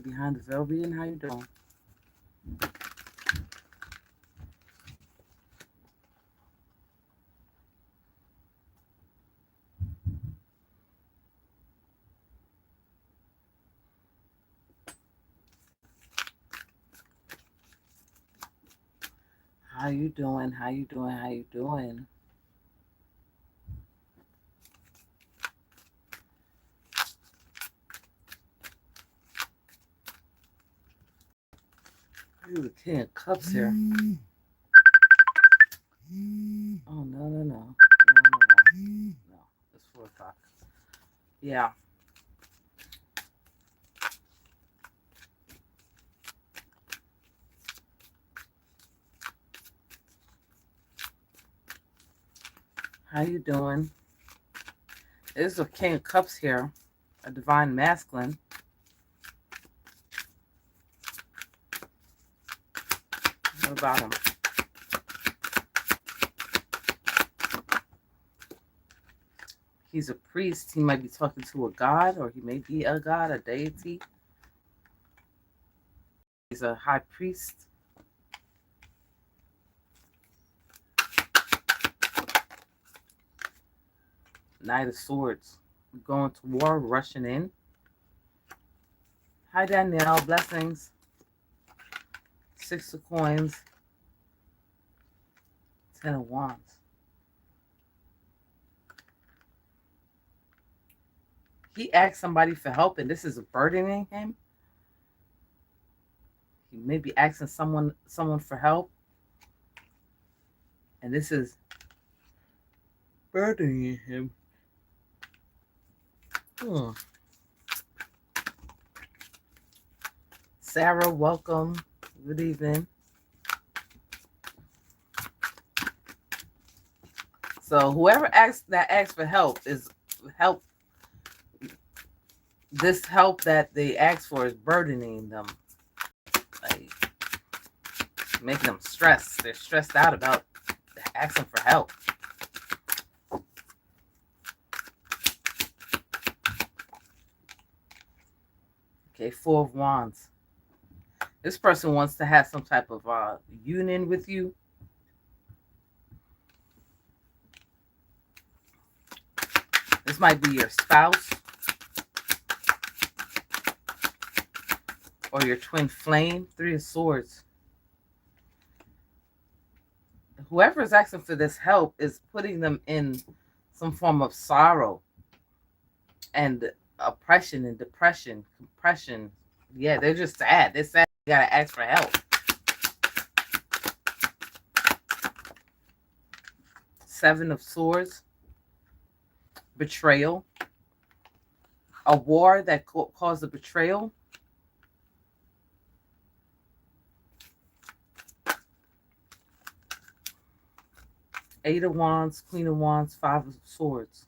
behind the veil reading. How you doing? How you doing? How you doing? How you doing? Ooh, the King of Cups here. Oh no no no no no no no! It's 4 o'clock. Yeah. How you doing? There's a King of Cups here, a divine masculine. What about him? He's a priest. He might be talking to a god, or he may be a god, a deity. He's a high priest. Knight of Swords. Going to war, rushing in. Hi, Danielle. Blessings. 6 of Coins. 10 of Wands. He asked somebody for help, and this is burdening him. He may be asking someone for help, and this is burdening him. Sarah, welcome. Good evening. So whoever asks for help is help. This help that they ask for is burdening them, like making them stressed. They're stressed out about asking for help. Okay, 4 of Wands. This person wants to have some type of union with you. This might be your spouse or your twin flame. 3 of Swords. Whoever is asking for this help is putting them in some form of sorrow and oppression and depression, compression. Yeah, they're just sad. They're sad. You gotta ask for help. 7 of Swords. Betrayal. A war that caused a betrayal. Eight of Wands, Queen of Wands, 5 of Swords.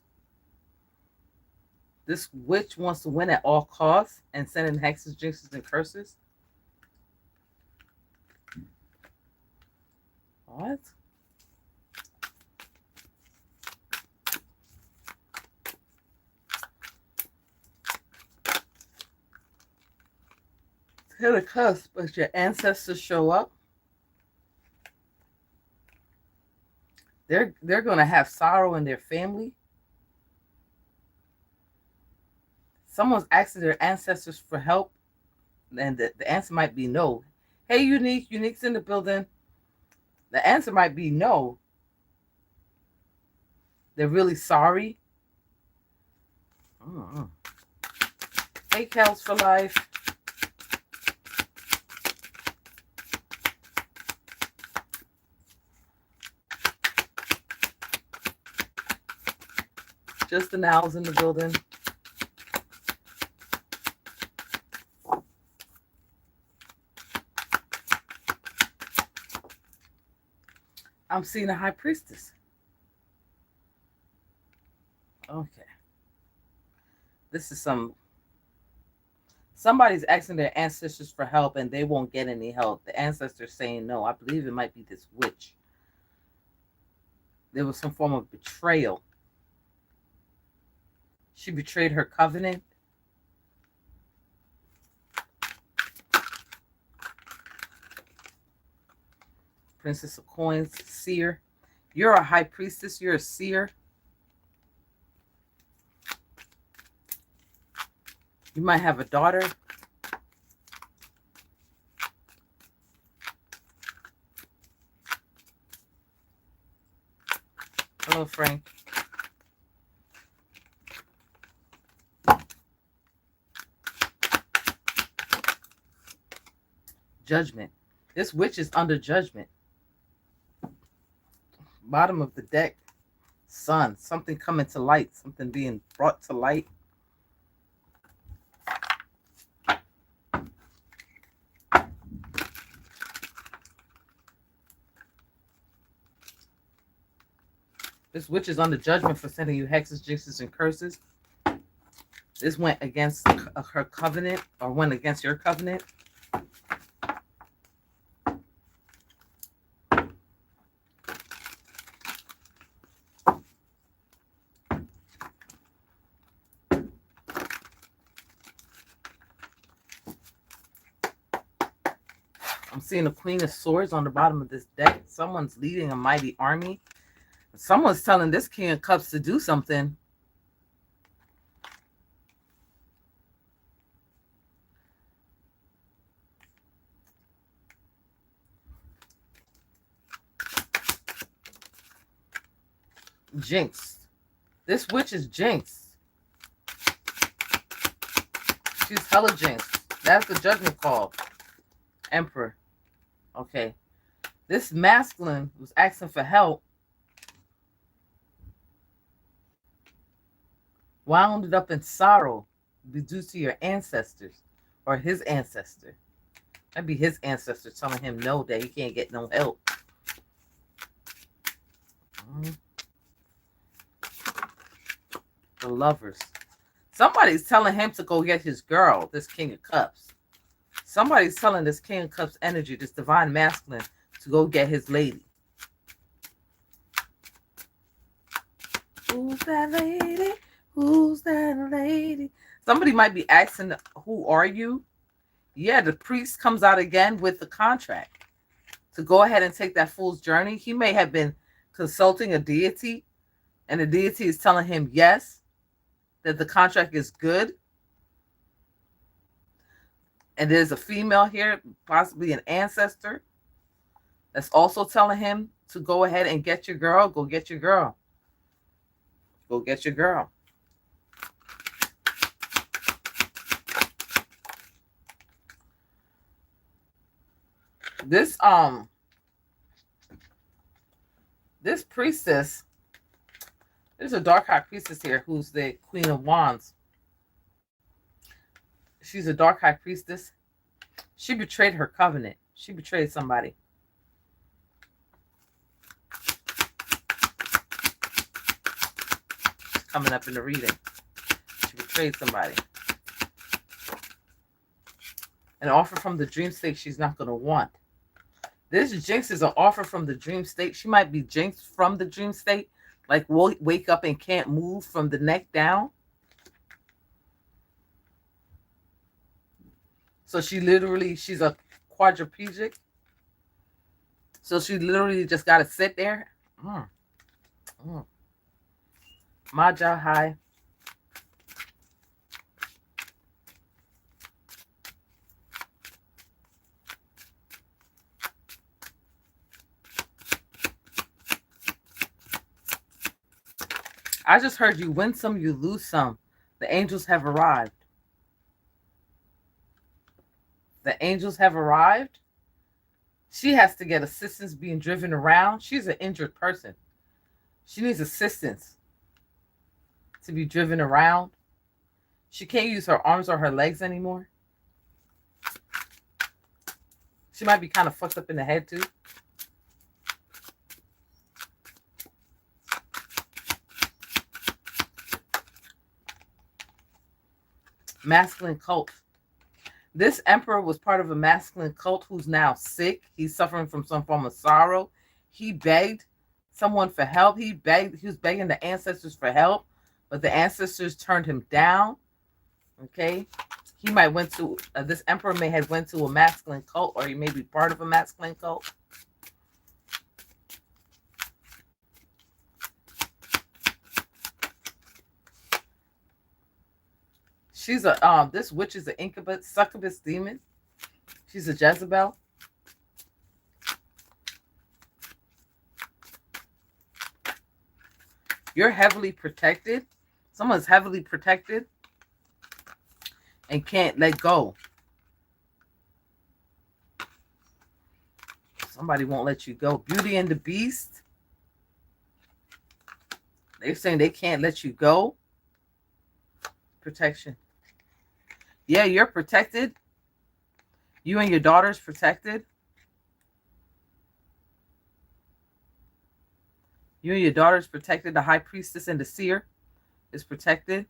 This witch wants to win at all costs and send in hexes, jinxes, and curses. What? Hit a cusp, but your ancestors show up. They're going to have sorrow in their family. Someone's asking their ancestors for help, and the answer might be no. Hey, Unique's in the building. The answer might be no. They're really sorry. Hey, Kels for life. Just the Now's in the building. I'm seeing a high priestess. Okay. This is somebody's asking their ancestors for help and they won't get any help. The ancestors saying no. I believe it might be this witch. There was some form of betrayal. She betrayed her covenant. Princess of Coins, seer. You're a high priestess. You're a seer. You might have a daughter. Hello, Frank. Judgment. This witch is under judgment. Bottom of the deck. Sun. Something coming to light. Something being brought to light. This witch is under judgment for sending you hexes, jinxes, and curses. This went against her covenant, or went against your covenant. I'm seeing the Queen of Swords on the bottom of this deck. Someone's leading a mighty army. Someone's telling this King of Cups to do something. Jinx. This witch is jinxed. She's hella jinxed. That's the judgment call. Emperor. Okay. This masculine was asking for help. Wound up in sorrow due to your ancestors or his ancestor. That'd be his ancestor telling him no, that he can't get no help. The Lovers. Somebody's telling him to go get his girl, this King of Cups. Somebody's telling this King of Cups energy, this divine masculine, to go get his lady. Who's that lady? Who's that lady? Somebody might be asking, who are you? Yeah, the priest comes out again with the contract to go ahead and take that fool's journey. He may have been consulting a deity, and the deity is telling him yes, that the contract is good. And there's a female here, possibly an ancestor, that's also telling him to go ahead and get your girl. Go get your girl. Go get your girl. This priestess, there's a dark high priestess here who's the Queen of Wands. She's a dark high priestess. She betrayed her covenant. She betrayed somebody. She's coming up in the reading. She betrayed somebody. An offer from the dream state she's not going to want. This jinx is an offer from the dream state. She might be jinxed from the dream state. Like wake up and can't move from the neck down. So she's a quadriplegic. So she literally just got to sit there. Maja high. I just heard you win some, you lose some. The angels have arrived. The angels have arrived. She has to get assistance being driven around. She's an injured person. She needs assistance to be driven around. She can't use her arms or her legs anymore. She might be kind of fucked up in the head too. Masculine cult. This emperor was part of a masculine cult who's now sick. He's suffering from some form of sorrow. He begged someone for help. He was begging the ancestors for help, but the ancestors turned him down. Okay. He might went to, this emperor may have went to a masculine cult, or he may be part of a masculine cult. She's a this witch is an incubus, succubus demon. She's a Jezebel. You're heavily protected. Someone's heavily protected and can't let go. Somebody won't let you go. Beauty and the Beast. They're saying they can't let you go. Protection. Yeah, you're protected. You and your daughter's protected. You and your daughter's protected. The high priestess and the seer is protected.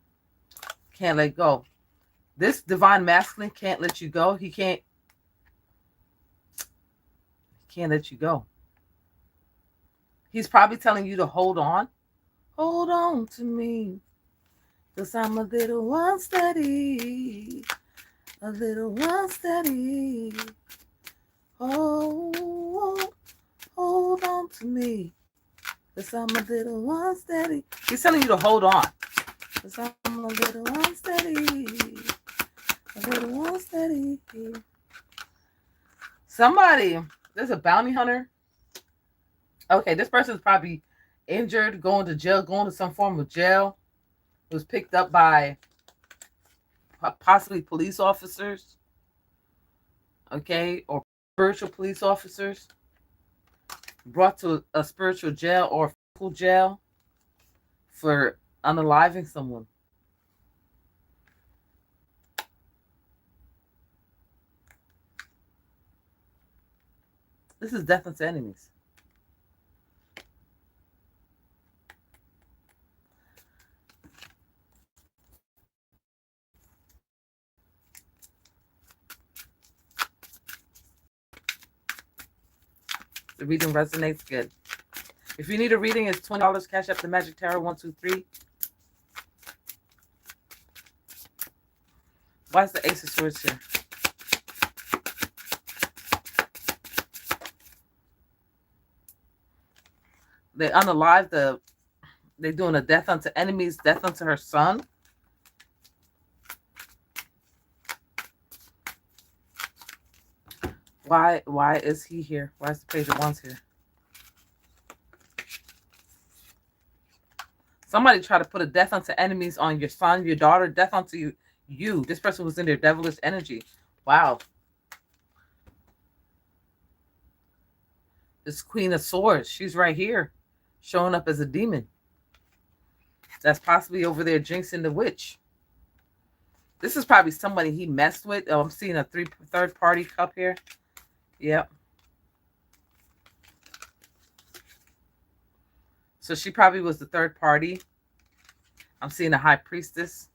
Can't let go. This divine masculine can't let you go. He can't let you go. He's probably telling you to hold on. Hold on to me. Because I'm a little unsteady. A little unsteady. Oh, hold on to me. Because I'm a little unsteady. He's telling you to hold on. Because I'm a little unsteady. A little unsteady. Somebody, there's a bounty hunter. Okay, this person's probably injured, going to jail, going to some form of jail. It was picked up by possibly police officers. Okay, or spiritual police officers. Brought to a spiritual jail or physical jail for unaliving someone. This is death unto enemies. The reading resonates good. If you need a reading, it's $20. Cash up the Magic Tarot 123. Why is the Ace of Swords here? They unalive they're doing a death unto enemies, death unto her son. Why is he here? Why is the Page of Wands here? Somebody tried to put a death unto enemies on your son, your daughter, death unto you. This person was in their devilish energy. Wow. This Queen of Swords, she's right here, showing up as a demon. That's possibly over there jinxing the witch. This is probably somebody he messed with. Oh, I'm seeing a third party cup here. Yep. So she probably was the third party. I'm seeing a high priestess.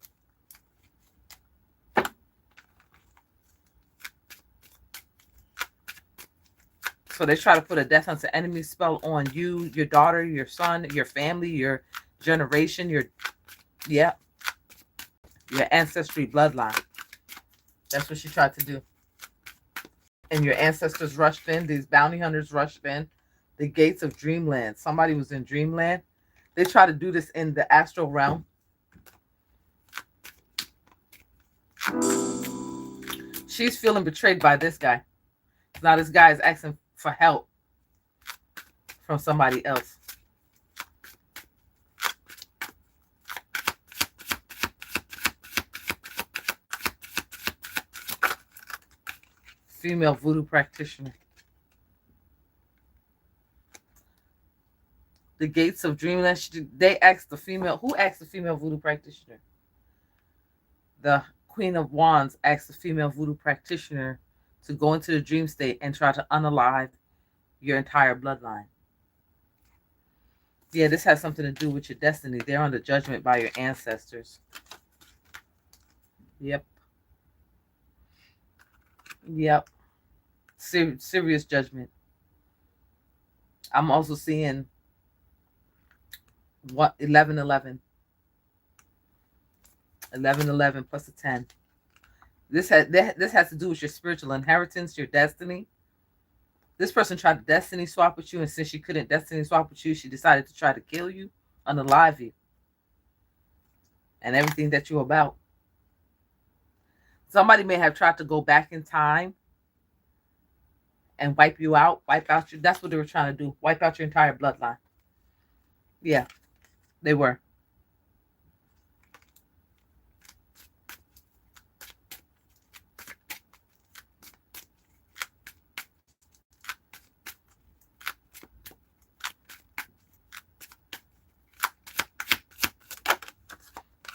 So they try to put a death unto enemy spell on you, your daughter, your son, your family, your generation, your ancestry bloodline. That's what she tried to do. And your ancestors rushed in. These bounty hunters rushed in. The gates of dreamland. Somebody was in dreamland. They try to do this in the astral realm. She's feeling betrayed by this guy. Now this guy is asking for help from somebody else. Female voodoo practitioner. The gates of dreamland. They asked the female. Who asked the female voodoo practitioner? The Queen of Wands asked the female voodoo practitioner to go into the dream state and try to unalive your entire bloodline. Yeah, this has something to do with your destiny. They're under judgment by your ancestors. Yep. Serious judgment. I'm also seeing 1111. 1111 plus a 10. This has to do with your spiritual inheritance, your destiny. This person tried to destiny swap with you, and since she couldn't destiny swap with you, she decided to try to kill you, unalive you, and everything that you're about. Somebody may have tried to go back in time and wipe you out, wipe out you. That's what they were trying to do. Wipe out your entire bloodline. Yeah, they were.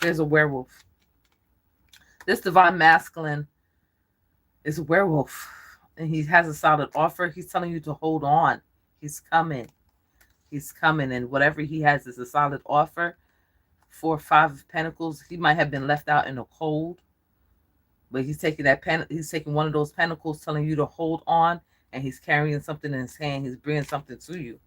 There's a werewolf. This divine masculine is a werewolf. And he has a solid offer. He's telling you to hold on. He's coming. He's coming. And whatever he has is a solid offer. 4 or 5 of Pentacles. He might have been left out in the cold. But he's taking he's taking one of those pentacles, telling you to hold on, and he's carrying something in his hand. He's bringing something to you.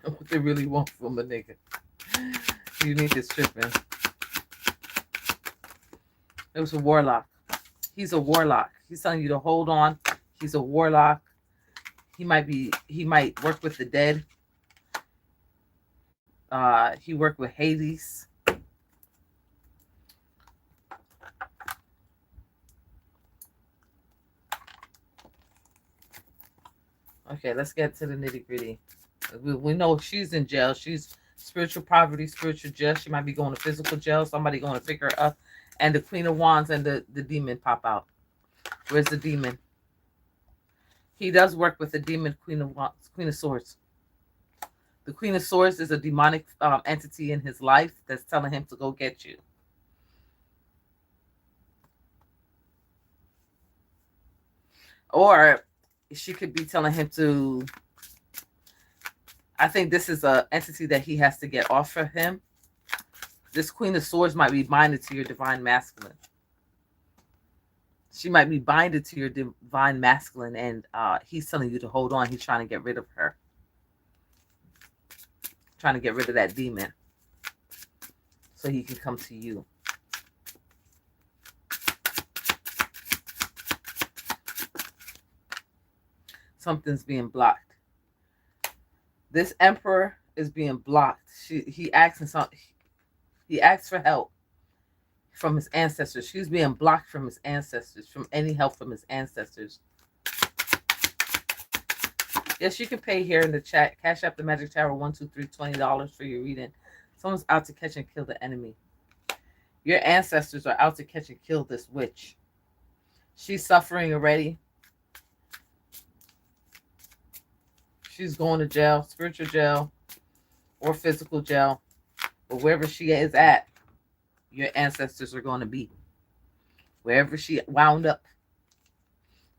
What they really want from a nigga. You need this tripping. It was a warlock. He's a warlock. He's telling you to hold on. He's a warlock. He might work with the dead. He worked with Hades. Okay, let's get to the nitty-gritty. We know she's in jail. She's spiritual poverty, spiritual jail. She might be going to physical jail. Somebody going to pick her up. And the Queen of Wands and the demon pop out. Where's the demon? He does work with the demon, Queen of Wands, Queen of Swords. The Queen of Swords is a demonic entity in his life that's telling him to go get you. Or she could be telling him to... I think this is an entity that he has to get off of him. This Queen of Swords might be binded to your divine masculine. She might be binded to your divine masculine, and he's telling you to hold on. He's trying to get rid of her. Trying to get rid of that demon so he can come to you. Something's being blocked. This emperor is being blocked. He asks for help from his ancestors. She's being blocked from his ancestors, from any help from his ancestors. Yes, you can pay here in the chat. Cashapp the Magic Tower 123 $20 for your reading. Someone's out to catch and kill the enemy. Your ancestors are out to catch and kill this witch. She's suffering already. She's going to jail, spiritual jail, or physical jail. But wherever she is at, your ancestors are going to be. Wherever she wound up.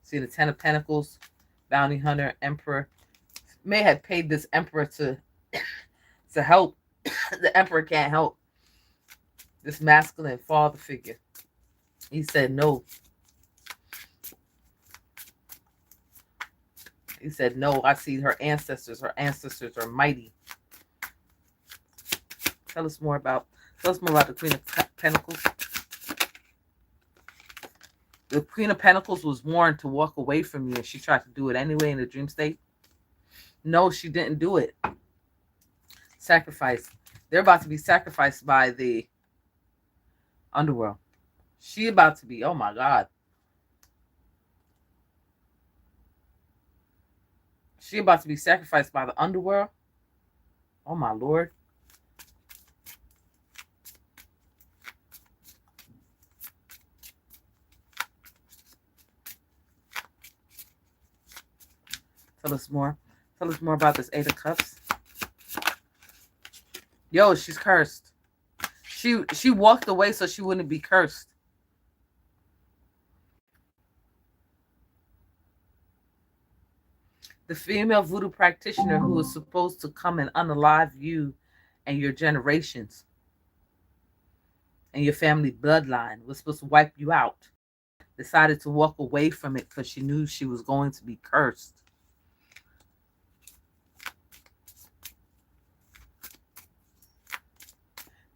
See the 10 of Pentacles, bounty hunter, emperor. May have paid this emperor to help. The emperor can't help. This masculine father figure. He said no. He said, no, I see her ancestors. Her ancestors are mighty. Tell us more about the Queen of Pentacles. The Queen of Pentacles was warned to walk away from you, and she tried to do it anyway in the dream state. No, she didn't do it. Sacrifice. They're about to be sacrificed by the underworld. She about to be, oh my God. She about to be sacrificed by the underworld. Oh my Lord. Tell us more. Tell us more about this 8 of Cups. Yo, she's cursed. She walked away so she wouldn't be cursed. The female voodoo practitioner who was supposed to come and unalive you and your generations and your family bloodline, was supposed to wipe you out, decided to walk away from it because she knew she was going to be cursed.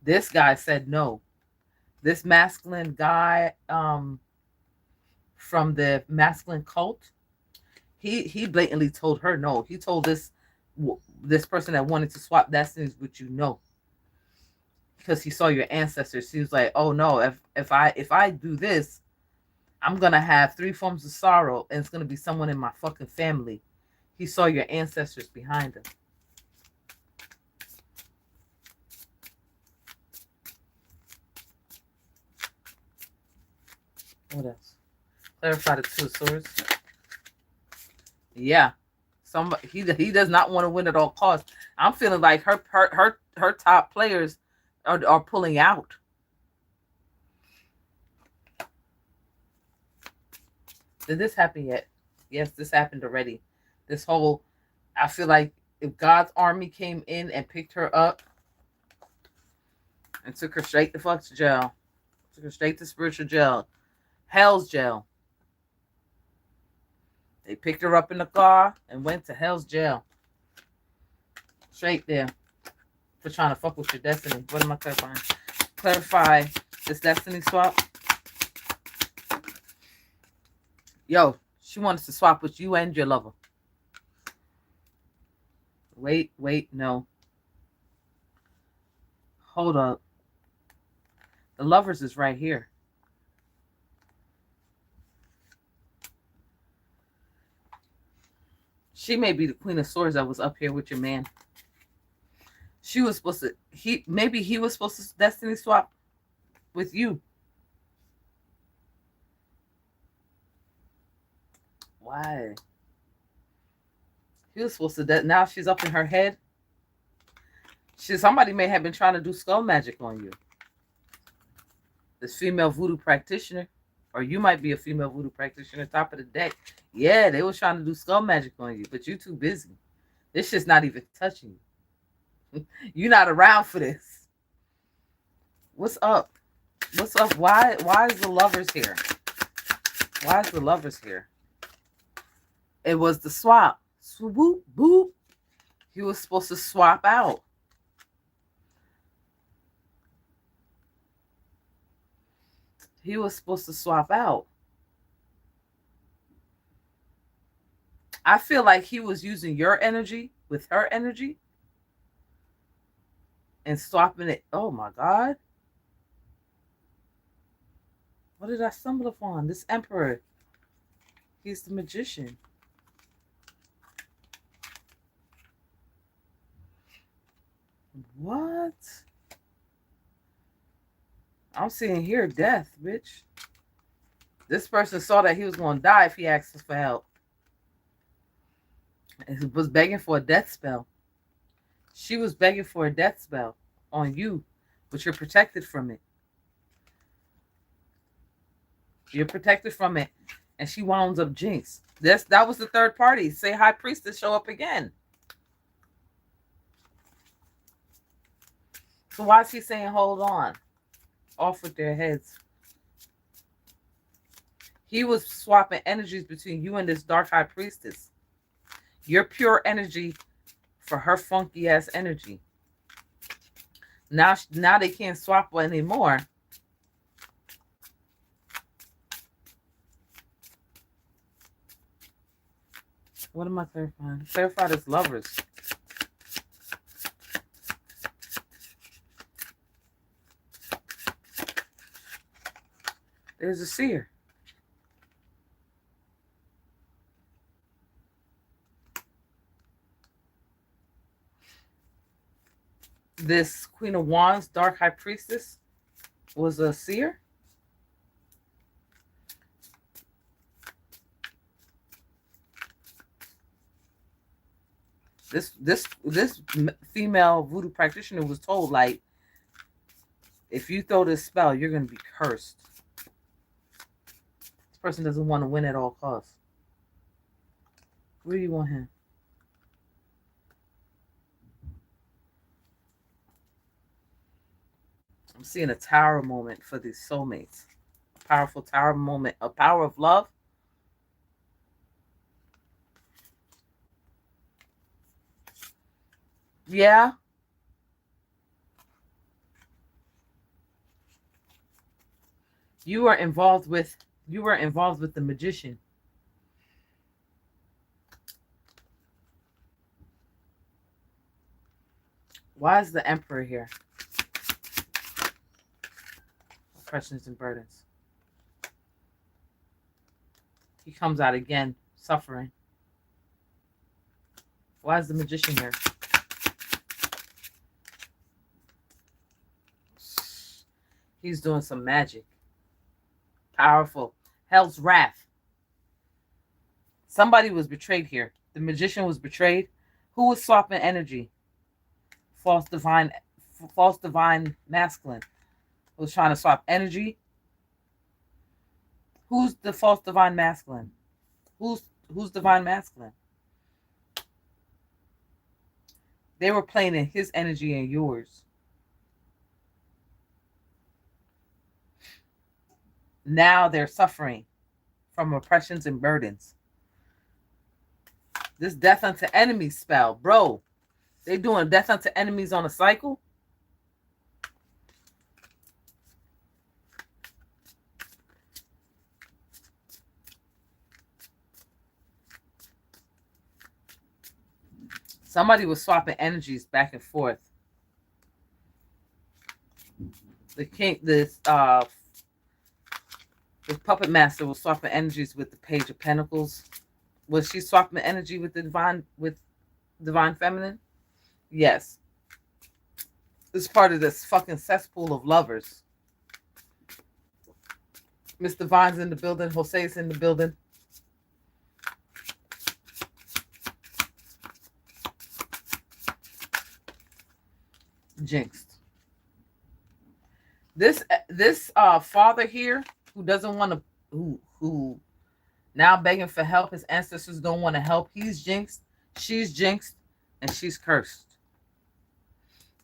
This guy said no. This masculine guy from the masculine cult, he blatantly told her no. He told this person that wanted to swap destinies with you no, because he saw your ancestors. He was like, oh no, if I do this, I'm gonna have 3 forms of sorrow, and it's gonna be someone in my fucking family. He saw your ancestors behind him. What else? Clarify the 2 of Swords. Yeah, he does not want to win at all costs. I'm feeling like her top players are pulling out. Did this happen yet? Yes, this happened already. This whole, I feel like if God's army came in and picked her up and took her straight the fuck to jail, took her straight to spiritual jail, hell's jail. They picked her up in the car and went to hell's jail. Straight there. For trying to fuck with your destiny. What am I clarifying? Clarify this destiny swap. Yo, she wants to swap with you and your lover. Wait, no. Hold up. The lovers is right here. She may be the Queen of Swords that was up here with your man. She was supposed to, maybe he was supposed to destiny swap with you. Why? He was supposed to, now she's up in her head. Somebody may have been trying to do skull magic on you. This female voodoo practitioner, or you might be a female voodoo practitioner, top of the deck. Yeah, they was trying to do skull magic on you, but you're too busy. This shit's not even touching you. You're not around for this. What's up? What's up? Why is the lovers here? Why is the lovers here? It was the swap. Swoop, boop. He was supposed to swap out. He was supposed to swap out. I feel like he was using your energy with her energy and swapping it. Oh my God. What did I stumble upon? This emperor. He's the magician. What? I'm seeing here death, bitch. This person saw that he was going to die if he asked us for help. And was begging for a death spell. She was begging for a death spell on you, but you're protected from it. You're protected from it. And she wound up jinxed. That was the third party. Say high priestess show up again. So why is he saying hold on? Off with their heads. He was swapping energies between you and this dark high priestess. Your pure energy for her funky ass energy. Now they can't swap anymore. What am I clarifying? Clarify this lovers. There's a seer. This Queen of Wands, Dark High Priestess, was a seer. This female voodoo practitioner was told, like, if you throw this spell, you're going to be cursed. This person doesn't want to win at all costs. Where do you want him? I'm seeing a tower moment for these soulmates. A powerful tower moment. A power of love. Yeah. You are involved with You were involved with the magician. Why is the emperor here? Oppressions and burdens. He comes out again, suffering. Why is the magician here? He's doing some magic. Powerful. Hell's wrath. Somebody was betrayed here. The magician was betrayed. Who was swapping energy? False divine masculine. Who was trying to swap energy? Who's the false divine masculine? Who's divine masculine? They were playing in his energy and yours. Now they're suffering from oppressions and burdens. This death unto enemies spell, bro. They doing death unto enemies on a cycle. Somebody was swapping energies back and forth. The puppet master was swapping energies with the Page of Pentacles. Was she swapping energy with the divine feminine? Yes. It's part of this fucking cesspool of lovers. Miss Divine's in the building. Jose's in the building. Jinxed. This father here who doesn't want to, who now begging for help, his ancestors don't want to help. He's jinxed, she's jinxed, and she's cursed.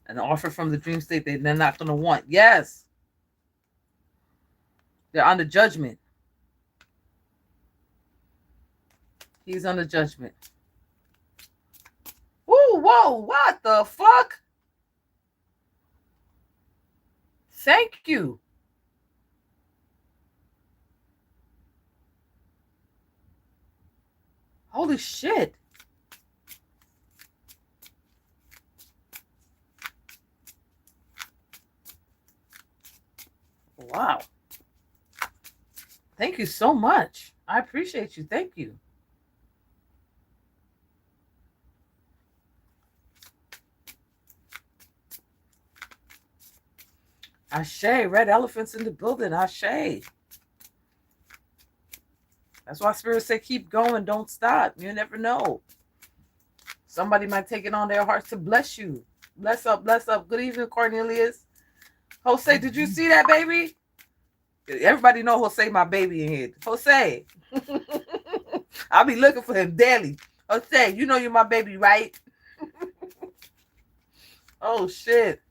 An offer from the dream state they're not going to want. Yes. They're under judgment. He's under judgment. Whoa, whoa, what the fuck? Thank you. Holy shit. Wow. Thank you so much. I appreciate you. Thank you. Ashe, red elephants in the building. Ashe. That's why Spirit say keep going, don't stop. You never know. Somebody might take it on their hearts to bless you. Bless up, bless up. Good evening, Cornelius. Jose, did you see that, baby? Everybody know Jose my baby in here. Jose. I'll be looking for him daily. Jose, you know you're my baby, right? Oh, shit.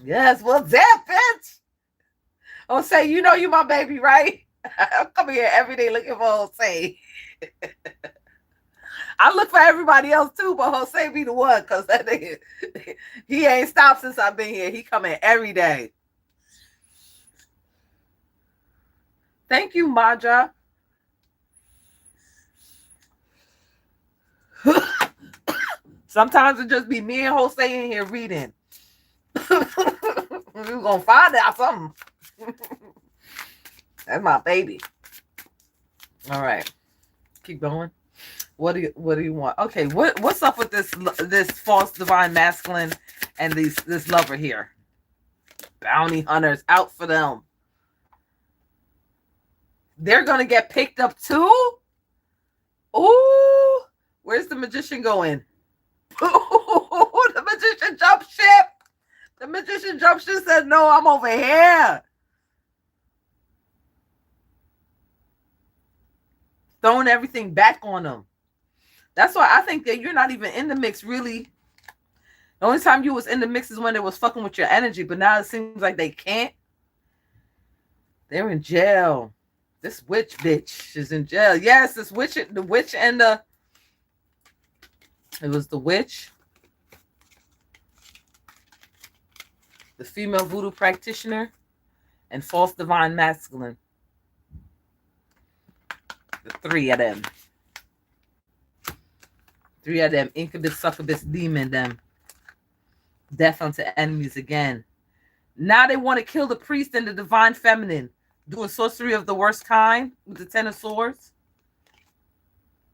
Yes, what's that, bitch? Jose, you know you my baby, right? I'm coming here every day looking for Jose. I look for everybody else too, but Jose be the one because that nigga, he ain't stopped since I've been here. He coming every day. Thank you, Maja. Sometimes it just be me and Jose in here reading. We're gonna find out something. That's my baby. All right, keep going. What do you want? Okay, what's up with this false divine masculine and this lover here? Bounty hunters out for them. They're gonna get picked up too. Ooh, where's the magician going? Ooh, the magician jumped ship. The magician jumped ship, said, "No, I'm over here." Throwing everything back on them. That's why I think that you're not even in the mix, really. The only time you was in the mix is when they was fucking with your energy, but now it seems like they can't. They're in jail. This witch bitch is in jail. Yes, this witch, the witch and the... It was the witch. the female voodoo practitioner, and false divine masculine. The three of them. Three of them. Incubus, succubus, demon them. Death unto enemies again. Now they want to kill the priest and the divine feminine. Doing sorcery of the worst kind with the Ten of Swords.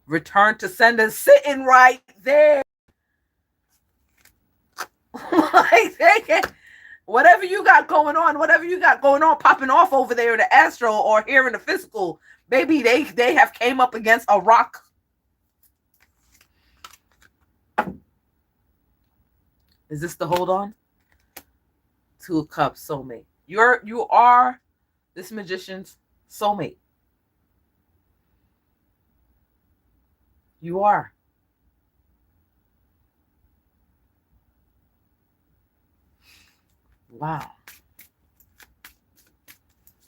Return to sender sitting right there. Whatever you got going on, popping off over there in the astral or here in the physical, baby, they have came up against a rock. Is this the hold on? Two of Cups, soulmate. You are this magician's soulmate. You are. Wow.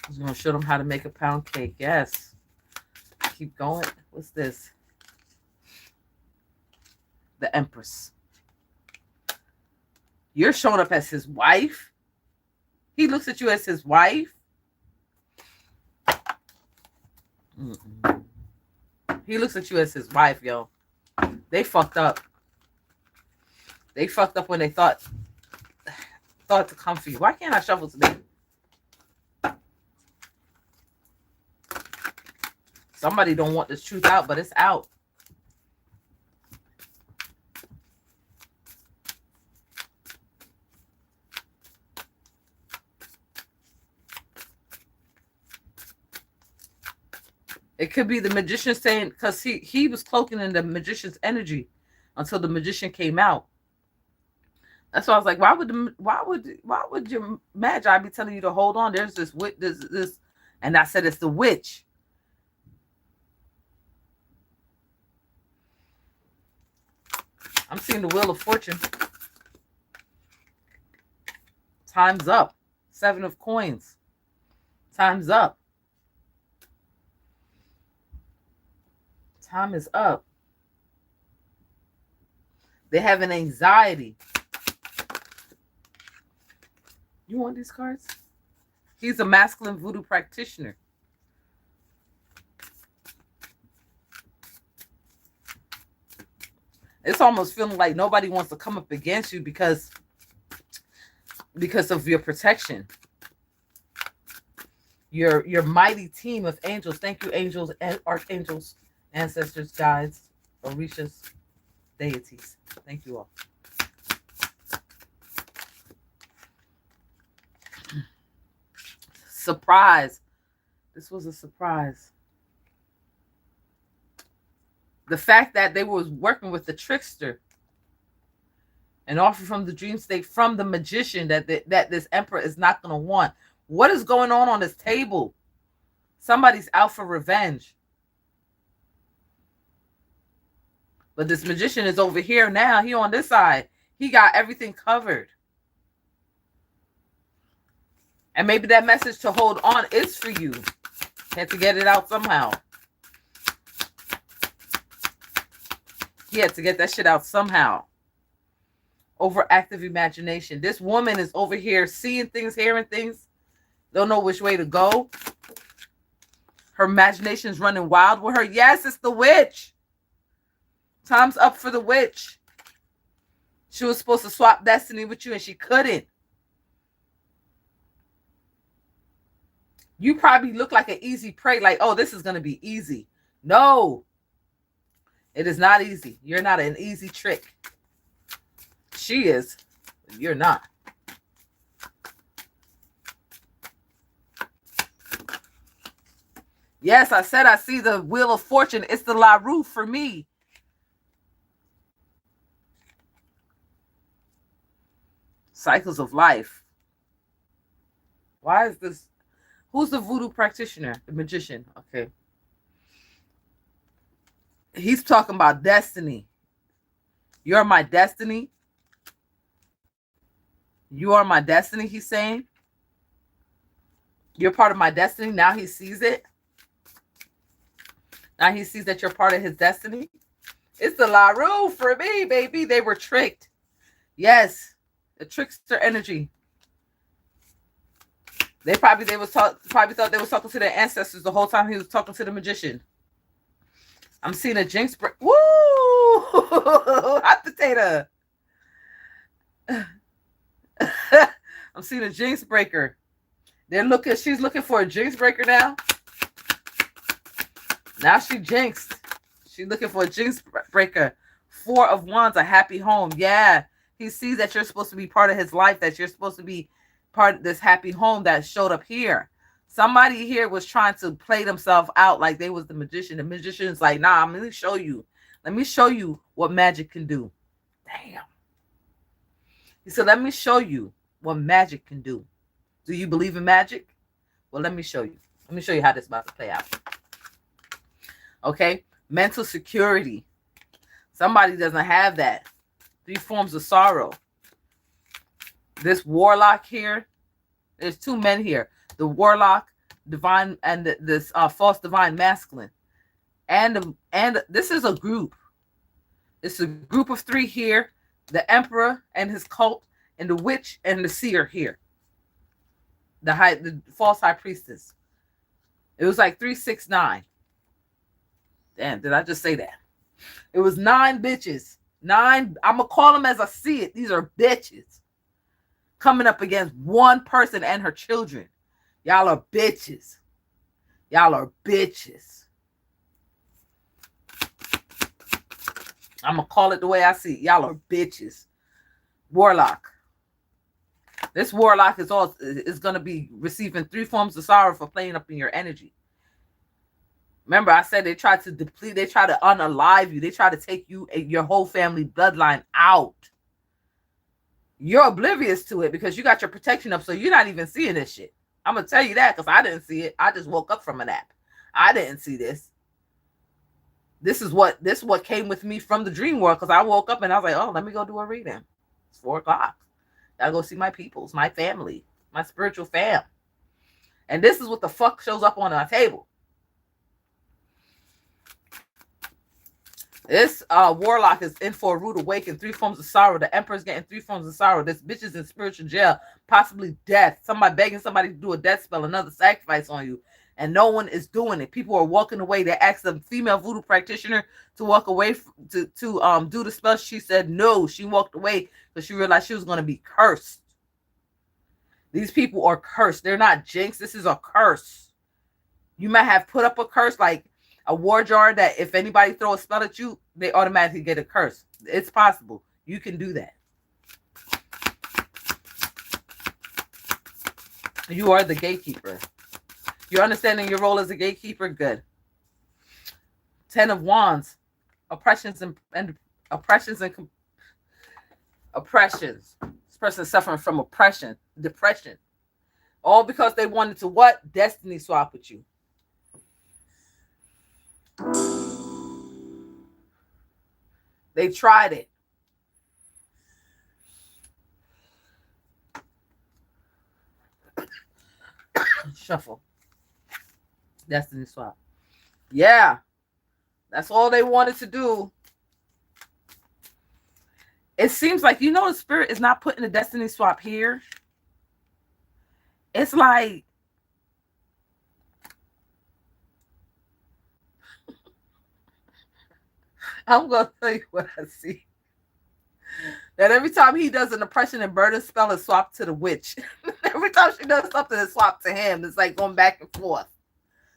I was going to show them how to make a pound cake. Yes. Keep going. What's this? The Empress. You're showing up as his wife. He looks at you as his wife. Mm-mm. He looks at you as his wife, yo. They fucked up. They fucked up when they thought to come for you. Why can't I shuffle today? Somebody don't want this truth out, but it's out. It could be the magician saying, because he was cloaking in the magician's energy until the magician came out. That's why I was like, why would your magi be telling you to hold on? There's this, and I said it's the witch. I'm seeing the Wheel of Fortune. Time's up. 7 of Coins. Time's up. Time is up. They have an anxiety. You want these cards? He's a masculine voodoo practitioner. It's almost feeling like nobody wants to come up against you because of your protection. Your mighty team of angels. Thank you, angels and archangels, ancestors, guides, orishas, deities. Thank you all. Surprise. This was a surprise. The fact that they were working with the trickster and offer from the dream state from the magician that this emperor is not going to want. What is going on this table? Somebody's out for revenge. But this magician is over here now. He on this side. He got everything covered. And maybe that message to hold on is for you. Had to get it out somehow. He had to get that shit out somehow. Overactive imagination. This woman is over here seeing things, hearing things. Don't know which way to go. Her imagination is running wild with her. Yes, it's the witch. Time's up for the witch. She was supposed to swap destiny with you and she couldn't. You probably look like an easy prey. Like, oh, this is going to be easy. No. It is not easy. You're not an easy trick. She is. You're not. Yes, I said I see the Wheel of Fortune. It's the La Rue for me. Cycles of life. Why is this? Who's the voodoo practitioner? The magician. Okay. He's talking about destiny. You're my destiny. You are my destiny, he's saying. You're part of my destiny. Now he sees it. Now he sees that you're part of his destiny. It's the La Rue for me, baby. They were tricked. Yes. The trickster energy. Probably thought they was talking to their ancestors the whole time he was talking to the magician. I'm seeing a jinx break. Woo! Hot potato. I'm seeing a jinx breaker. She's looking for a jinx breaker now. Now she jinxed. She's looking for a jinx breaker. 4 of Wands, a happy home. Yeah. He sees that you're supposed to be part of his life, that you're supposed to be part of this happy home that showed up here. Somebody here was trying to play themselves out like they was the magician. The magician's like, nah, I'm going to show you. Let me show you what magic can do. Damn. He said, let me show you what magic can do. Do you believe in magic? Well, let me show you. Let me show you how this is about to play out. Okay? Mental security. Somebody doesn't have that. 3 forms of sorrow. This warlock here, there's 2 men here. The warlock, divine, and this false divine masculine. And this is a group. It's a group of 3 here. The emperor and his cult, and the witch and the seer here. The false high priestess. It was like 3, 6, 9. Damn, did I just say that? It was 9 bitches. 9, I'm going to call them as I see it. These are bitches. Coming up against one person and her children. Y'all are bitches. Y'all are bitches. I'm going to call it the way I see it. Y'all are bitches. Warlock. This warlock is going to be receiving 3 forms of sorrow for playing up in your energy. Remember, I said they try to deplete, they try to unalive you. They try to take you, your whole family bloodline out. You're oblivious to it because you got your protection up, so you're not even seeing this shit. I'm going to tell you that because I didn't see it. I just woke up from a nap. I didn't see this. This is what came with me from the dream world because I woke up and I was like, oh, let me go do a reading. It's 4 o'clock. Gotta go see my peoples, my family, my spiritual fam. And this is what the fuck shows up on our table. This warlock is in for a rude awakening. 3 forms of sorrow. The emperor's getting 3 forms of sorrow. This bitch is in spiritual jail. Possibly death. Somebody begging somebody to do a death spell. Another sacrifice on you. And no one is doing it. People are walking away. They asked a female voodoo practitioner to walk away to do the spell. She said no. She walked away because she realized she was going to be cursed. These people are cursed. They're not jinxed. This is a curse. You might have put up a curse like a war jar that if anybody throw a spell at you, they automatically get a curse. It's possible. You can do that. You are the gatekeeper. You're understanding your role as a gatekeeper? Good. 10 of Wands. Oppressions and oppressions and oppressions. This person is suffering from oppression, depression. All because they wanted to what? Destiny swap with you. They tried it. Shuffle. Destiny swap. Yeah. That's all they wanted to do. It seems like, the spirit is not putting the destiny swap here. It's like I'm going to tell you what I see. That every time he does an oppression and burden spell, is swapped to the witch. Every time she does something, it's swapped to him. It's like going back and forth.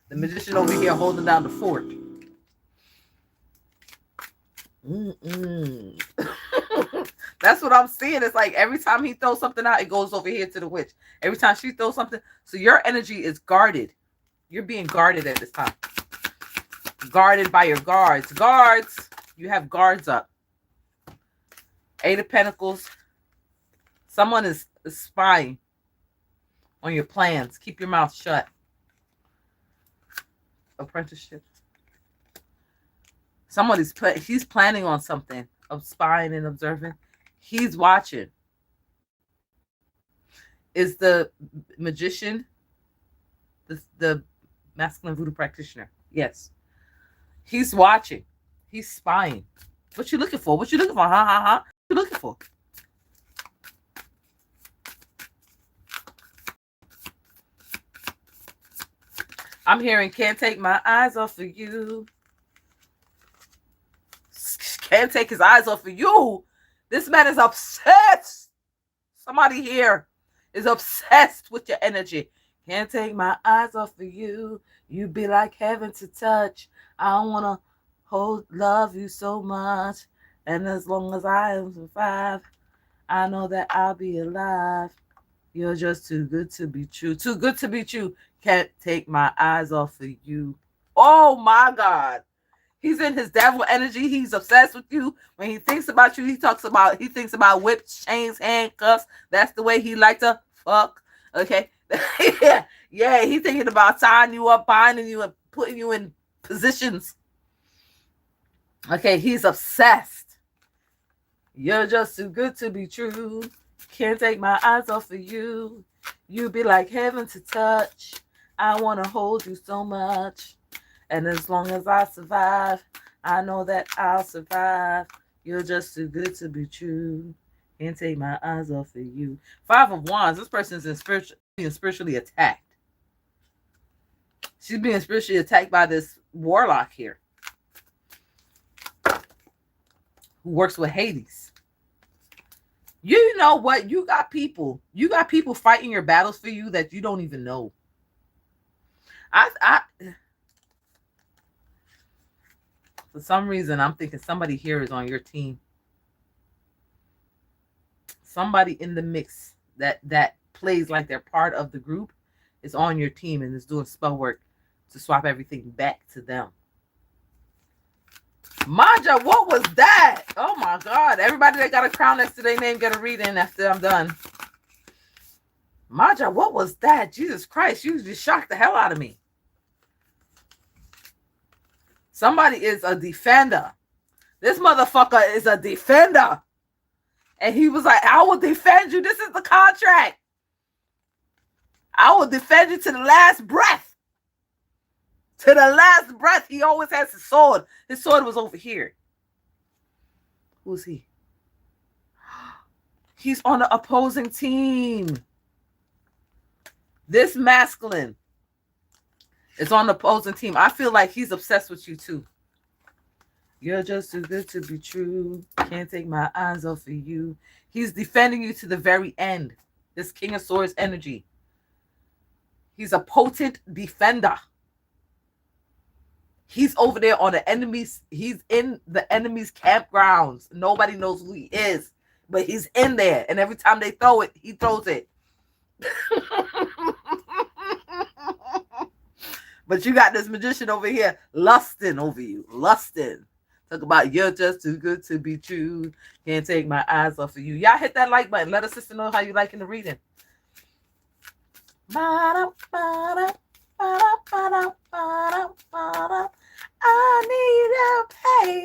The magician over here holding down the fort. That's what I'm seeing. It's like every time he throws something out, it goes over here to the witch. Every time she throws something. So your energy is guarded. You're being guarded at this time. Guarded by your guards. Guards. You have guards up. 8 of Pentacles. Someone is spying on your plans. Keep your mouth shut. Apprenticeship. He's planning on something of spying and observing. He's watching. Is the magician the masculine voodoo practitioner? Yes. He's watching. He's spying. What you looking for? What you looking for? What you looking for? I'm hearing can't take my eyes off of you. Can't take his eyes off of you. This man is obsessed. Somebody here is obsessed with your energy. Can't take my eyes off of you. You be like heaven to touch. I wanna love you so much. And as long as I am survive, I know that I'll be alive. You're just too good to be true. Too good to be true. Can't take my eyes off of you. Oh my God. He's in his devil energy. He's obsessed with you. When he thinks about you, he thinks about whips, chains, handcuffs. That's the way he like to fuck. Okay. Yeah, he's thinking about tying you up, binding you, and putting you in positions. Okay, he's obsessed. You're just too good to be true. Can't take my eyes off of you. You be like heaven to touch. I want to hold you so much. And as long as I survive, I know that I'll survive. You're just too good to be true. Can't take my eyes off of you. 5 of Wands. This person's being spiritually attacked. She's being spiritually attacked by this warlock here, who works with Hades. You know what? You got people fighting your battles for you that you don't even know. For some reason, I'm thinking somebody here is on your team. Somebody in the mix that plays like they're part of the group is on your team and is doing spell work to swap everything back to them. Maja, what was that? Oh my God. Everybody that got a crown next to their name get a reading after I'm done. Maja, what was that? Jesus Christ, you just shocked the hell out of me. Somebody is a defender. This motherfucker is a defender. And he was like, I will defend you. This is the contract. I will defend you to the last breath. To the last breath. He always has his sword. His sword was over here. Who's he? He's on the opposing team. This masculine is on the opposing team. I feel like he's obsessed with you too. You're just too good to be true. Can't take my eyes off of you. He's defending you to the very end. This King of Swords energy. He's a potent defender. He's over there on the enemy's. He's in the enemy's campgrounds. Nobody knows who he is, but he's in there. And every time they throw it, he throws it. But you got this magician over here lusting over you. Lusting. Talk about you're just too good to be true. Can't take my eyes off of you. Y'all hit that like button. Let us sister know how you liking the reading. I need you,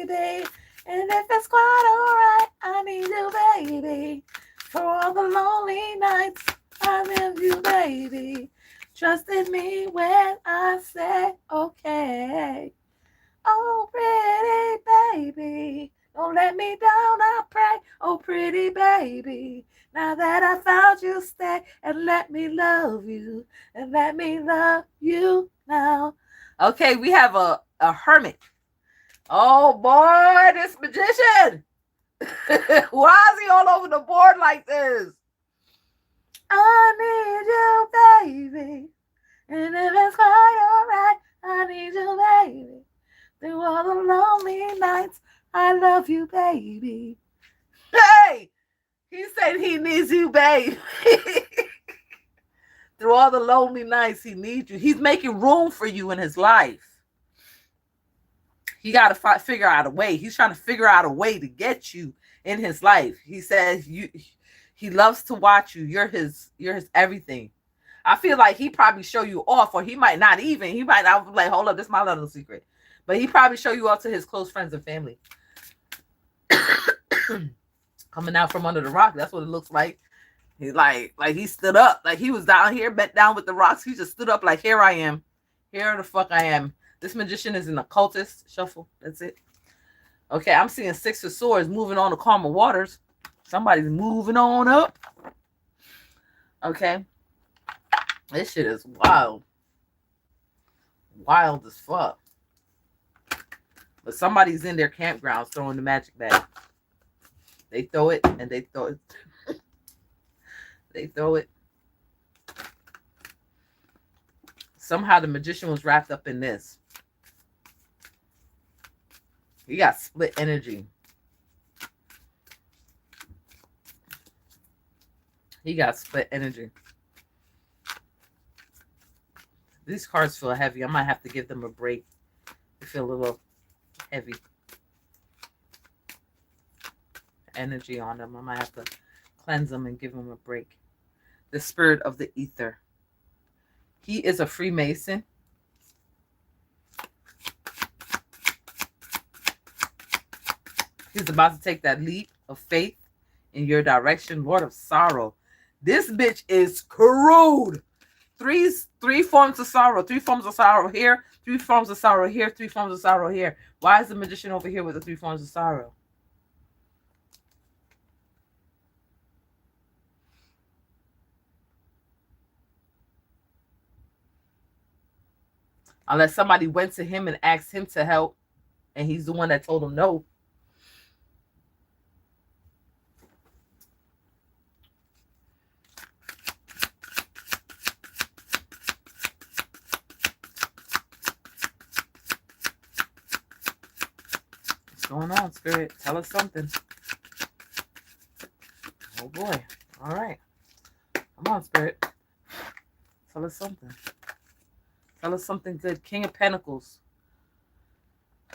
baby. And if it's quite alright, I need you, baby. For all the lonely nights, I miss you, baby. Trust in me when I say okay. Oh, pretty baby, don't let me down, I pray. Oh, pretty baby, now that I found you, stay and let me love you. And let me love you now. Okay, we have a hermit. Oh, boy, this magician. Why is he all over the board like this? I need you, baby. And if it's quite alright, I need you, baby. Through all the lonely nights, I love you, baby. Hey! He said he needs you, baby. Through all the lonely nights, he needs you. He's making room for you in his life. He got to figure out a way. He's trying to figure out a way to get you in his life. He says he loves to watch you. You're his everything. I feel like he probably show you off, or he might not even. He might not be like, hold up, this is my little secret. But he probably show you off to his close friends and family. Coming out from under the rock, that's what it looks like. He's like he stood up, like he was down here, bent down with the rocks. He just stood up like, here I am. Here the fuck I am. This magician is an occultist. Shuffle. That's it. Okay, I'm seeing 6 of Swords moving on to calmer waters. Somebody's moving on up. Okay. This shit is wild. wild as fuck. But somebody's in their campgrounds throwing the magic bag. They throw it and they throw it. They throw it. Somehow the magician was wrapped up in this. He got split energy. He got split energy. These cards feel heavy. I might have to give them a break. They feel a little heavy. Energy on them. I might have to cleanse them and give them a break. The spirit of the ether. He is a Freemason. He's about to take that leap of faith in your direction. Lord of sorrow. This bitch is crude. Three forms of sorrow. 3 forms of sorrow here. 3 forms of sorrow here. 3 forms of sorrow here. Why is the magician over here with the 3 forms of sorrow? Unless somebody went to him and asked him to help, and he's the one that told him no. What's going on, Spirit? Tell us something. Oh boy. All right. Come on, Spirit. Tell us something. Tell us something good. King of Pentacles.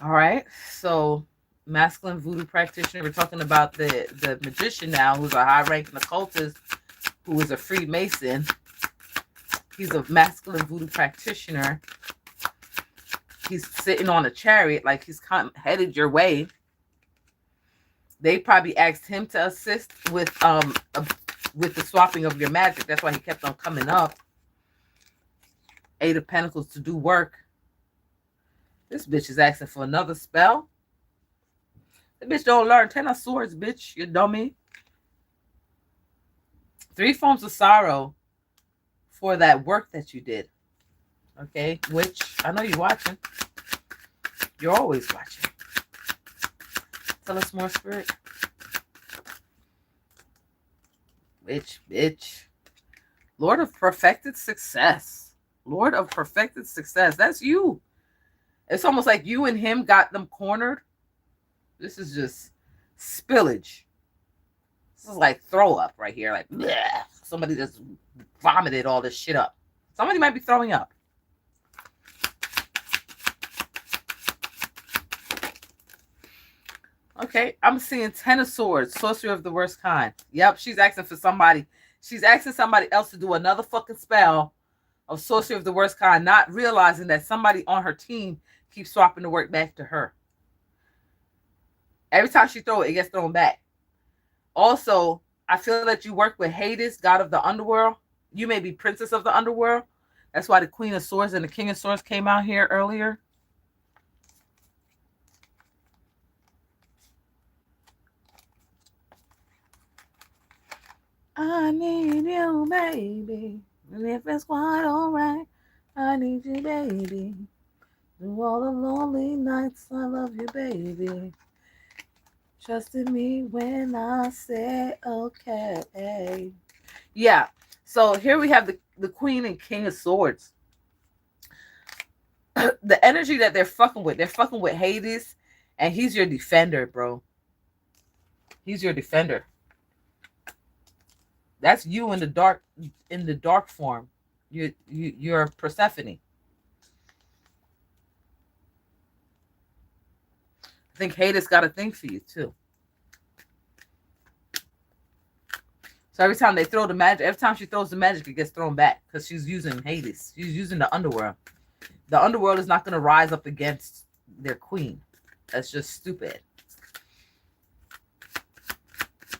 All right. So, masculine voodoo practitioner. We're talking about the magician now, who's a high-ranking occultist, who is a Freemason. He's a masculine voodoo practitioner. He's sitting on a chariot, like he's headed your way. They probably asked him to assist with the swapping of your magic. That's why he kept on coming up. 8 of Pentacles to do work. This bitch is asking for another spell. The bitch don't learn. 10 of Swords, bitch. You dummy. 3 forms of sorrow for that work that you did. Okay? Which, I know you're watching. You're always watching. Tell us more, Spirit. Bitch. Lord of perfected success. Lord of perfected success. That's you. It's almost like you and him got them cornered. This is just spillage. This is like throw up right here. Like, bleh. Somebody just vomited all this shit up. Somebody might be throwing up. Okay, I'm seeing 10 of Swords, sorcery of the worst kind. Yep, she's asking for somebody. She's asking somebody else to do another fucking spell of sorcery of the worst kind, not realizing that somebody on her team keeps swapping the work back to her. Every time she throws it, it gets thrown back. Also, I feel that you work with Hades, god of the underworld. You may be princess of the underworld. That's why the Queen of Swords and the King of Swords came out here earlier. I need you, baby. And if it's quite alright, I need you, baby. Through all the lonely nights, I love you, baby. Trust in me when I say okay. Yeah. So here we have the Queen and King of Swords. The energy that they're fucking with Hades, and he's your defender, bro. He's your defender. That's you in the dark form. You're Persephone. I think Hades got a thing for you too. So every time they throw the magic, every time she throws the magic, it gets thrown back because she's using Hades. She's using the underworld. The underworld is not going to rise up against their queen. That's just stupid.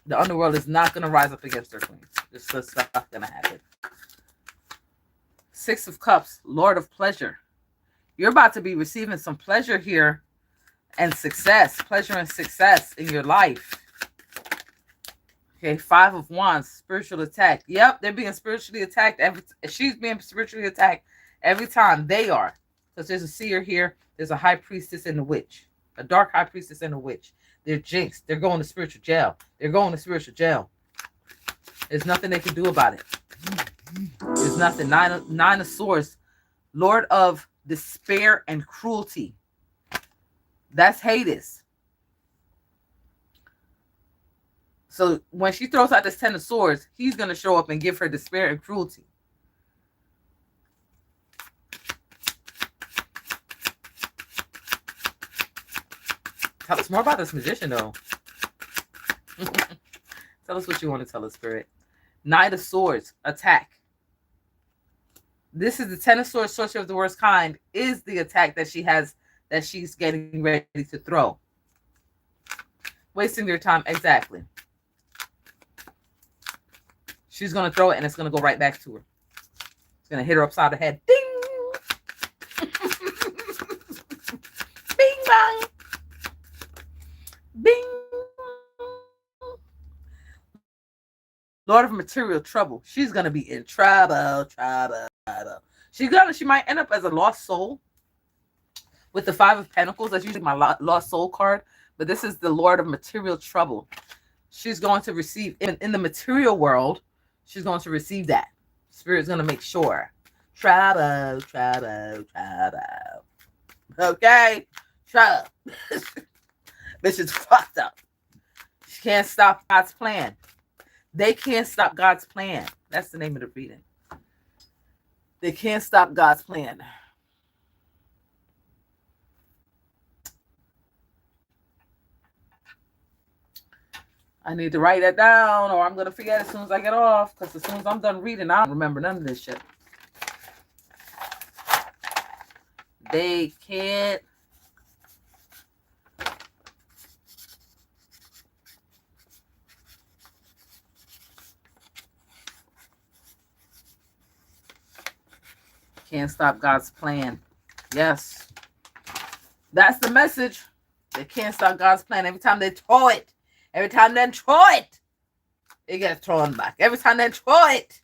The underworld is not going to rise up against their queen. It's just not going to happen. 6 of Cups, Lord of Pleasure. You're about to be receiving some pleasure here and success. Pleasure and success in your life. Okay, 5 of Wands, spiritual attack. Yep, they're being spiritually attacked. She's being spiritually attacked every time. They are. Because there's a seer here. There's a high priestess and a witch. A dark high priestess and a witch. They're jinxed. They're going to spiritual jail. They're going to spiritual jail. There's nothing they can do about it. There's nothing. Nine of Swords. Lord of despair and cruelty. That's Hades. So when she throws out this 10 of Swords, he's going to show up and give her despair and cruelty. Tell us more about this magician, though. Tell us what you want to tell us, Spirit. Knight of Swords, attack. This is the 10 of Swords, sorcery of the worst kind, is the attack that she has, that she's getting ready to throw. Wasting your time, exactly. She's going to throw it and it's going to go right back to her. It's going to hit her upside the head. Ding! Bing bang! Bing! Lord of material trouble. She's going to be in trouble. She might end up as a lost soul with the 5 of Pentacles. That's usually my lost soul card. But this is the Lord of material trouble. She's going to receive, in the material world, she's going to receive that. Spirit's going to make sure. Trouble. Okay? Trouble. Bitch is fucked up. She can't stop God's plan. They can't stop God's plan. That's the name of the reading. They can't stop God's plan. I need to write that down or I'm going to forget as soon as I get off. Because as soon as I'm done reading, I don't remember none of this shit. They can't. Can't stop God's plan. Yes. That's the message. They can't stop God's plan. Every time they throw it, it gets thrown back. Every time they throw it.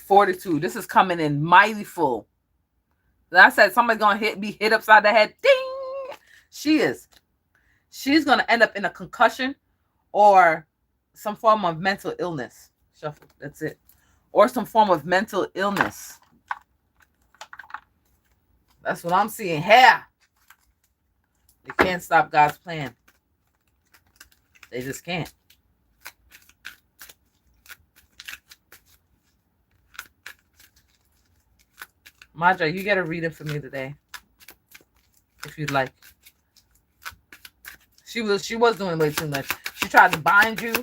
Fortitude. This is coming in mighty full. I said somebody's gonna be hit upside the head. Ding! She is. She's gonna end up in a concussion or some form of mental illness. Shuffle. That's it. Or some form of mental illness. That's what I'm seeing here. They can't stop God's plan. They just can't. Maja, you get a reading for me today, if you'd like. She was doing way too much. She tried to bind you.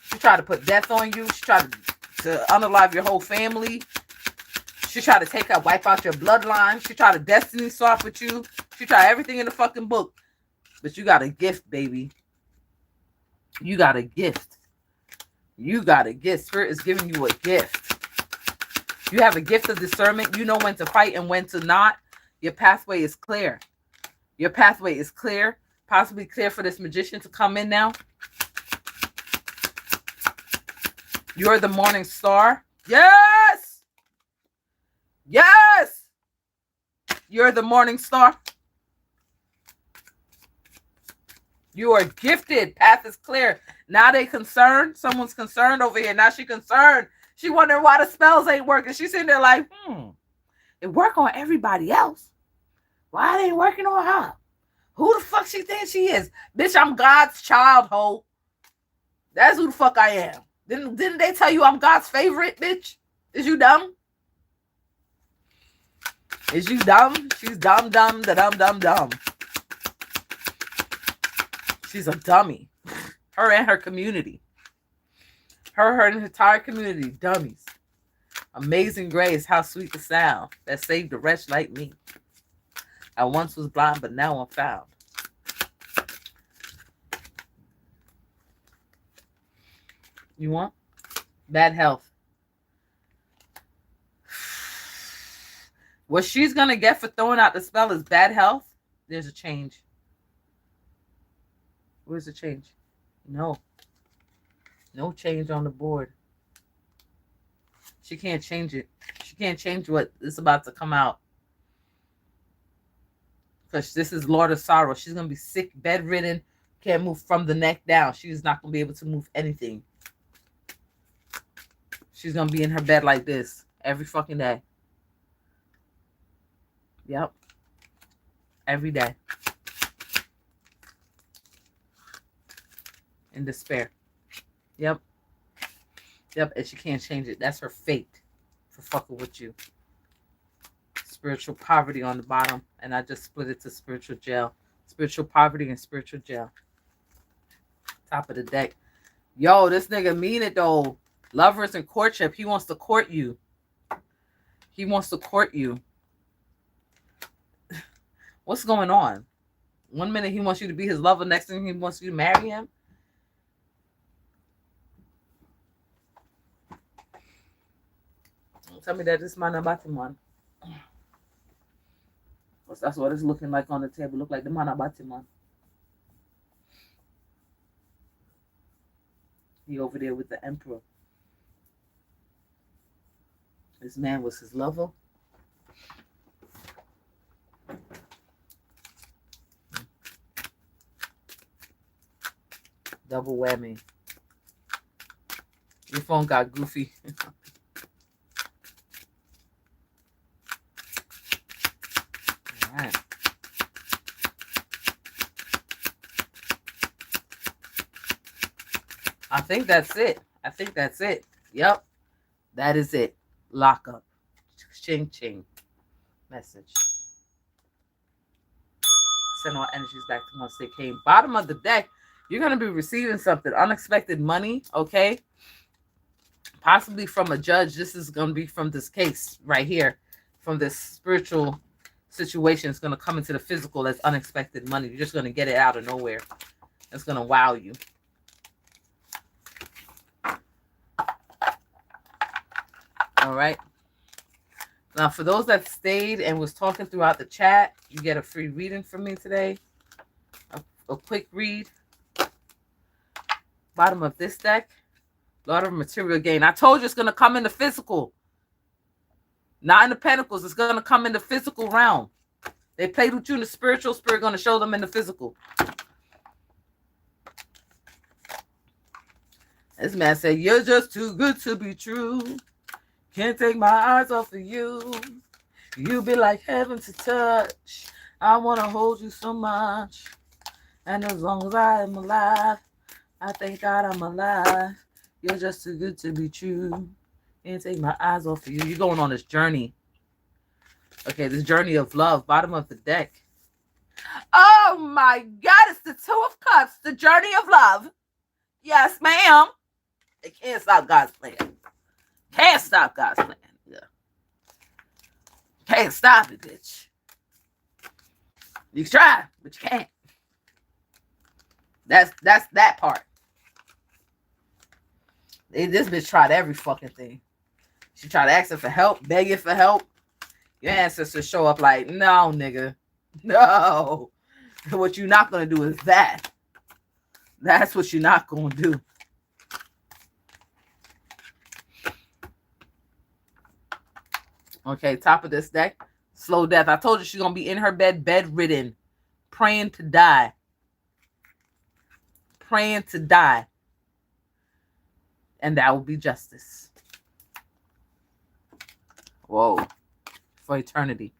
She tried to put death on you. She tried to unalive your whole family. She tried to wipe out your bloodline. She tried to destiny swap with you. She tried everything in the fucking book. But you got a gift, baby. You got a gift. You got a gift. Spirit is giving you a gift. You have a gift of discernment. You know when to fight and when to not. Your pathway is clear. Your pathway is clear. Possibly clear for this magician to come in now. You're the morning star. Yes! Yes! You're the morning star. You are gifted. Path is clear. Now they concerned. Someone's concerned over here. Now she concerned. She wondering why the spells ain't working. She's sitting there like, it work on everybody else. Why it ain't working on her? Who the fuck she thinks she is? Bitch, I'm God's child, ho. That's who the fuck I am. Didn't they tell you I'm God's favorite, bitch? Is you dumb? Is you dumb? She's dumb. She's a dummy. Her and her community. Her and her entire community, dummies. Amazing grace, how sweet the sound that saved a wretch like me. I once was blind, but now I'm found. You want? Bad health. What she's going to get for throwing out the spell is bad health. There's a change. Where's the change? No. No change on the board. She can't change it. She can't change what is about to come out. Because this is Lord of Sorrow. She's going to be sick, bedridden, can't move from the neck down. She's not going to be able to move anything. She's going to be in her bed like this every fucking day. Yep. Every day. In despair. Yep. Yep. And she can't change it. That's her fate for fucking with you. Spiritual poverty on the bottom. And I just split it to spiritual jail. Spiritual poverty and spiritual jail. Top of the deck. Yo, this nigga mean it though. Lovers and courtship. He wants to court you. He wants to court you. What's going on? One minute he wants you to be his lover. Next thing he wants you to marry him. Tell me that this man about him one. That's what it's looking like on the table. Look like the man about him man. He over there with the emperor. This man was his lover. Double whammy. Your phone got goofy. All right. I think that's it. I think that's it. Yep. That is it. Lock up. Ching ching. Message. Send all energies back to once they came. Bottom of the deck. You're going to be receiving something. Unexpected money. Okay. Possibly from a judge. This is going to be from this case right here. From this spiritual situation. It's going to come into the physical as unexpected money. You're just going to get it out of nowhere. It's going to wow you. All right. Now, for those that stayed and was talking throughout the chat, you get a free reading from me today. A quick read. Bottom of this deck. Lord of material gain. I told you it's going to come in the physical. Not in the pentacles. It's going to come in the physical realm. They played with you in the spiritual. Spirit going to show them in the physical. This man said, you're just too good to be true. Can't take my eyes off of you. You be like heaven to touch. I want to hold you so much. And as long as I am alive, I thank God I'm alive. You're just too good to be true. Can't take my eyes off of you. You're going on this journey. Okay, this journey of love. Bottom of the deck. Oh my God, it's the Two of Cups. The journey of love. Yes, ma'am. It can't stop God's plan. Can't stop God's plan. Yeah. Can't stop it, bitch. You can try, but you can't. That's that part. This bitch tried every fucking thing. She tried asking for help, begging for help. Your ancestors show up like, no, nigga. No. What you're not going to do is that. That's what you're not going to do. Okay, top of this deck. Slow death. I told you she's going to be in her bed, bedridden. Praying to die. Praying to die. And that will be justice. Whoa. For eternity.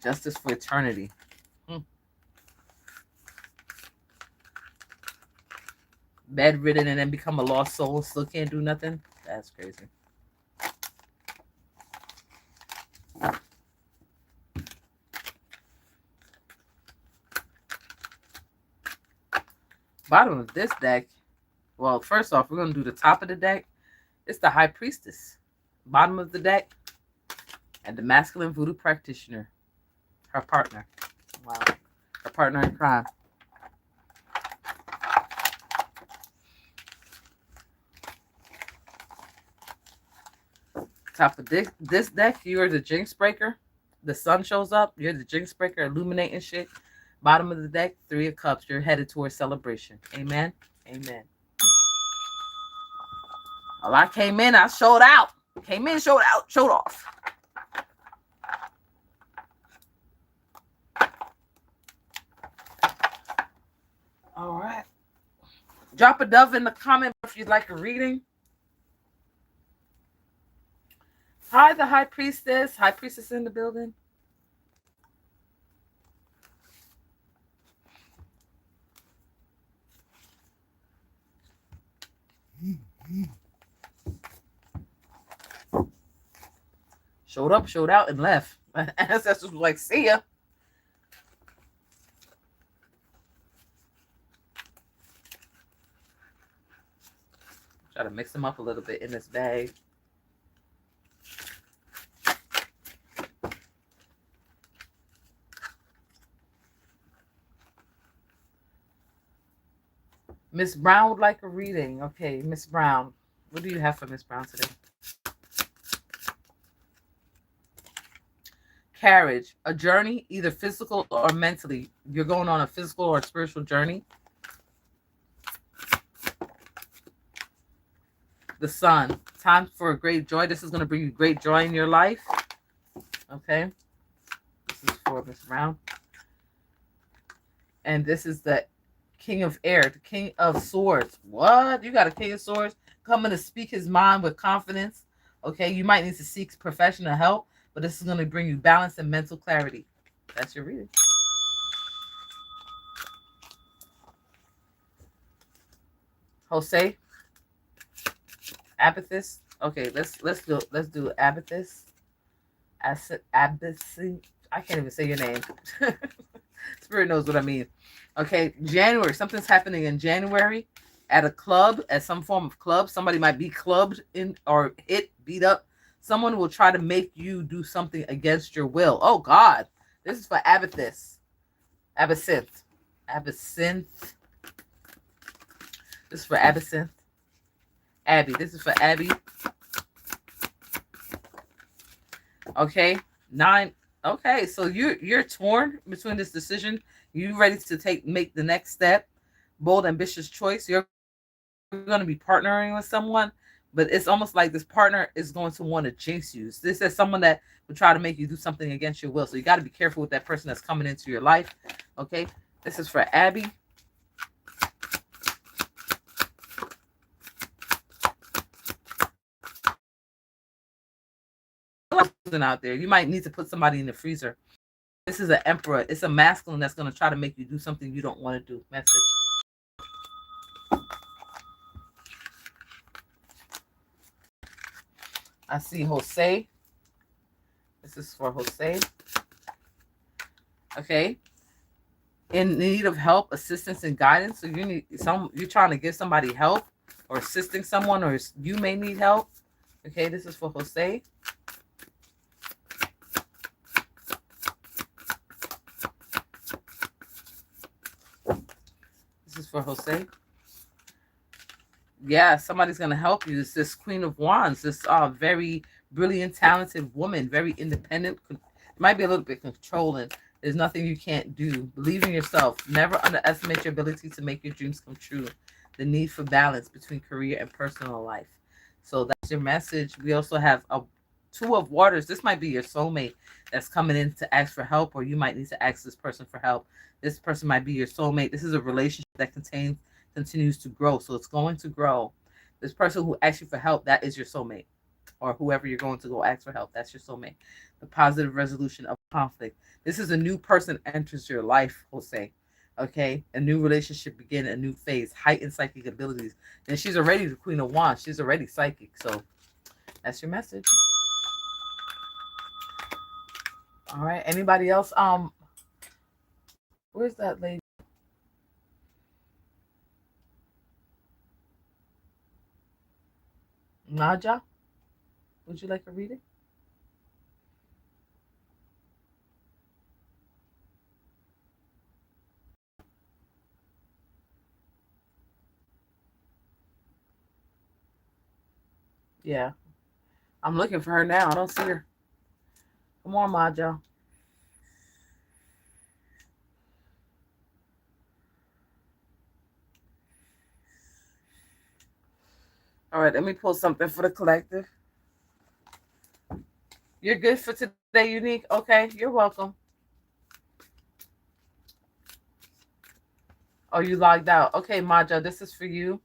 Justice for eternity. Bedridden and then become a lost soul. Still can't do nothing. That's crazy. Bottom of this deck. Well, first off, we're going to do the top of the deck. It's the High Priestess. Bottom of the deck. And the masculine voodoo practitioner. Her partner. Wow. Her partner in crime. Top of this deck, you are the jinx breaker. The sun shows up. You're the jinx breaker, illuminating shit. Bottom of the deck, 3 of cups. You're headed towards celebration. Amen. Amen. Well, I came in, I showed out. Came in, showed out, showed off. All right. Drop a dove in the comment if you'd like a reading. Hi, the High Priestess. High Priestess in the building. Showed up, showed out, and left. Ancestors was like, see ya. Try to mix them up a little bit in this bag. Miss Brown would like a reading. Okay, Miss Brown. What do you have for Miss Brown today? Carriage, a journey, either physical or mentally. You're going on a physical or spiritual journey. The sun, time for a great joy. This is going to bring you great joy in your life. Okay. This is for Miss Brown. And this is the King of Air, the King of Swords. What? You got a King of Swords coming to speak his mind with confidence. Okay. You might need to seek professional help, but this is going to bring you balance and mental clarity. That's your reading. Jose. Amethyst. Okay, let's do amethyst. Amethyst. I can't even say your name. Spirit knows what I mean. Okay, January. Something's happening in January at a club, at some form of club. Somebody might be clubbed in or beat up. Someone will try to make you do something against your will. Oh God, this is for amethyst. Absinthe. Absinthe. This is for absinthe. Abby. This is for Abby. Okay. 9. Okay, so you're torn between this decision. You ready to make the next step. Bold, ambitious choice. You're going to be partnering with someone, but it's almost like this partner is going to want to jinx you. This is someone that will try to make you do something against your will. So you got to be careful with that person that's coming into your life. Okay. This is for Abby. Out there, you might need to put somebody in the freezer. This is an emperor. It's a masculine that's going to try to make you do something you don't want to do. Message. I see Jose. This is for Jose. Okay. In need of help, assistance, and guidance. So you're trying to give somebody help or assisting someone, or you may need help. Okay, this is for Jose. This is for Jose. Yeah, somebody's going to help you. It's this Queen of Wands, this very brilliant, talented woman, very independent. Might be a little bit controlling. There's nothing you can't do. Believe in yourself. Never underestimate your ability to make your dreams come true. The need for balance between career and personal life. So that's your message. We also have a 2 of Waters. This might be your soulmate that's coming in to ask for help, or you might need to ask this person for help. This person might be your soulmate. This is a relationship that continues to grow. So it's going to grow. This person who asks you for help, that is your soulmate. Or whoever you're going to go ask for help, that's your soulmate. The positive resolution of conflict. This is a new person enters your life, Jose. Okay? A new relationship begin, a new phase, heightened psychic abilities. And she's already the Queen of Wands. She's already psychic. So that's your message. All right. Anybody else? Where's that lady? Naja? Would you like a reading? Yeah. I'm looking for her now. I don't see her. Come on, Majo. All right, let me pull something for the collective. You're good for today, Unique? Okay, you're welcome. Oh, you logged out. Okay, Majo, this is for you.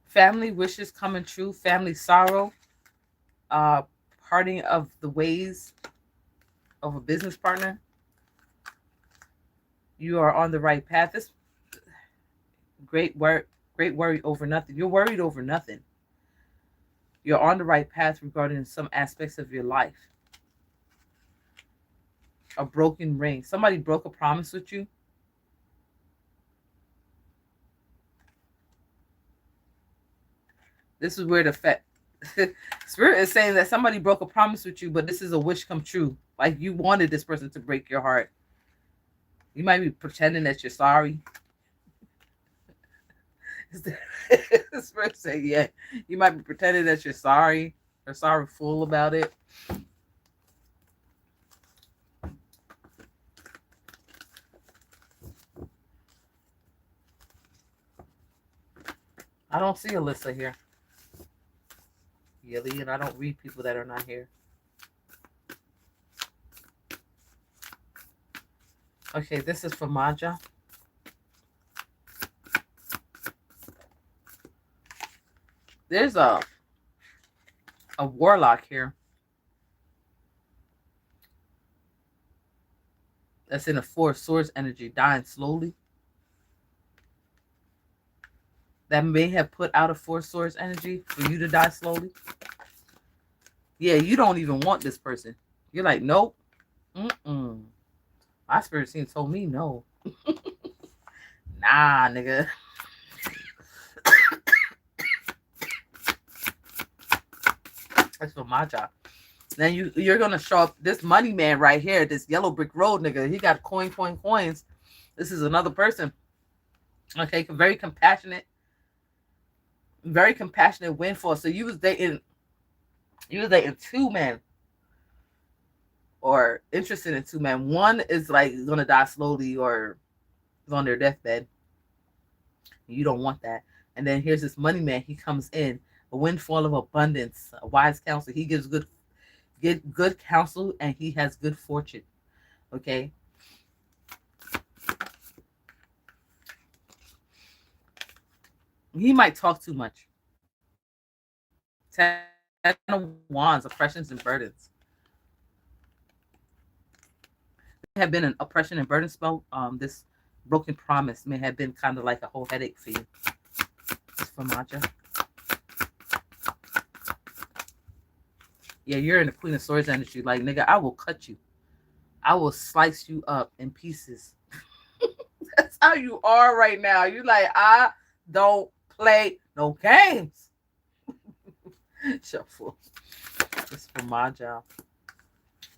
Family wishes coming true, family sorrow, uh, parting of the ways of a business partner. You are on the right path. This great worry over nothing. You're worried over nothing. You're on the right path regarding some aspects of your life. A broken ring. Somebody broke a promise with you. This is where the Spirit is saying that somebody broke a promise with you, but this is a wish come true. Like you wanted this person to break your heart. You might be pretending that you're sorry. Spirit saying, yeah, you might be pretending that you're sorry or sorrowful about it. I don't see Alyssa here. Yelly, and I don't read people that are not here. Okay, this is for Maja. There's a warlock here that's in a Four of Swords energy, dying slowly. That may have put out a Four of Swords energy for you to die slowly. Yeah, you don't even want this person. You're like, nope. My spirit team told me no. Nah, nigga. That's for my job. Then you're gonna show up. This money man right here, this yellow brick road nigga. He got coins. This is another person. Okay, very compassionate windfall. So you was dating two men, or interested in two men. One is like gonna die slowly or is on their deathbed. You don't want that. And then here's this money man. He comes in, a windfall of abundance, a wise counsel. He gives good counsel, and he has good fortune. Okay. He might talk too much. Ten of Wands, oppressions and burdens. There have been an oppression and burden spell. This broken promise may have been kind of like a whole headache for you. It's for Maja. Yeah, you're in the Queen of Swords energy. Like, nigga, I will cut you. I will slice you up in pieces. That's how you are right now. You like, I don't play no games. Shuffle. It's for Maja.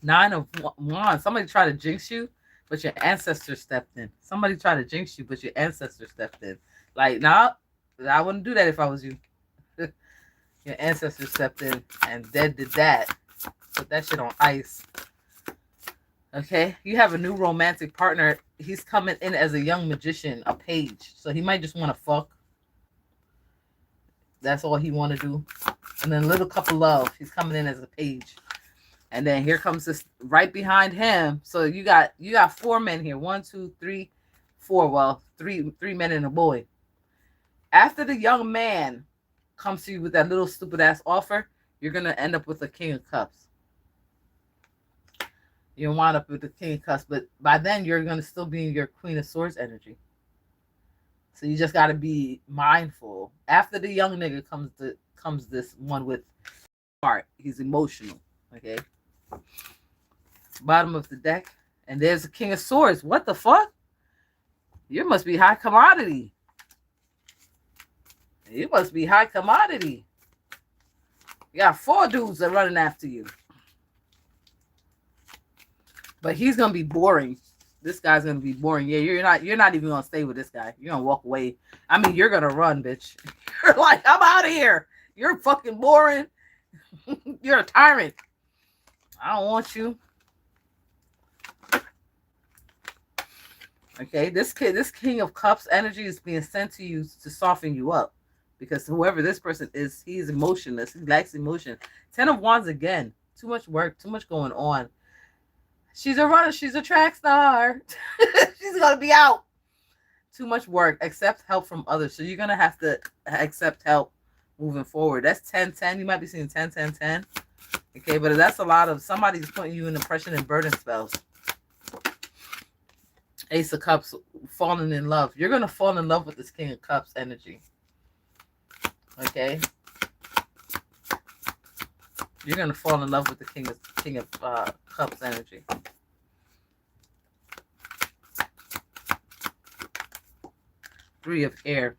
9 of Wands. Somebody tried to jinx you, but your ancestors stepped in. Somebody tried to jinx you, but your ancestors stepped in. Like, nah, I wouldn't do that if I was you. Your ancestors stepped in and did that. Put that shit on ice. Okay? You have a new romantic partner. He's coming in as a young magician, a page. So he might just want to fuck. That's all he want to do. And then Little Cup of Love. He's coming in as a page. And then here comes this right behind him. So you got 4 men here. 1, 2, 3, 4. Well, three men and a boy. After the young man comes to you with that little stupid ass offer, you're gonna end up with a King of Cups. You'll wind up with the King of Cups, but by then you're gonna still be in your Queen of Swords energy. So you just gotta be mindful. After the young nigga comes this one with heart. He's emotional. Okay. Bottom of the deck, and there's a King of Swords. What the fuck? You must be high commodity. You must be high commodity. You got 4 dudes that are running after you. But he's going to be boring. This guy's gonna be boring. Yeah, you're not even gonna stay with this guy. You're gonna walk away. I mean, you're gonna run, bitch. You're like, I'm out of here. You're fucking boring. You're a tyrant. I don't want you. Okay, this King of Cups energy is being sent to you to soften you up. Because whoever this person is, he's emotionless. He lacks emotion. 10 of Wands again. Too much work, too much going on. She's a runner. She's a track star. She's going to be out. Too much work. Accept help from others. So you're going to have to accept help moving forward. That's 10-10. You might be seeing 10-10-10. Okay, but that's a lot of somebody's putting you in depression and burden spells. Ace of Cups, falling in love. You're going to fall in love with this King of Cups energy. Okay? You're going to fall in love with the King of Cups energy. Three of Air.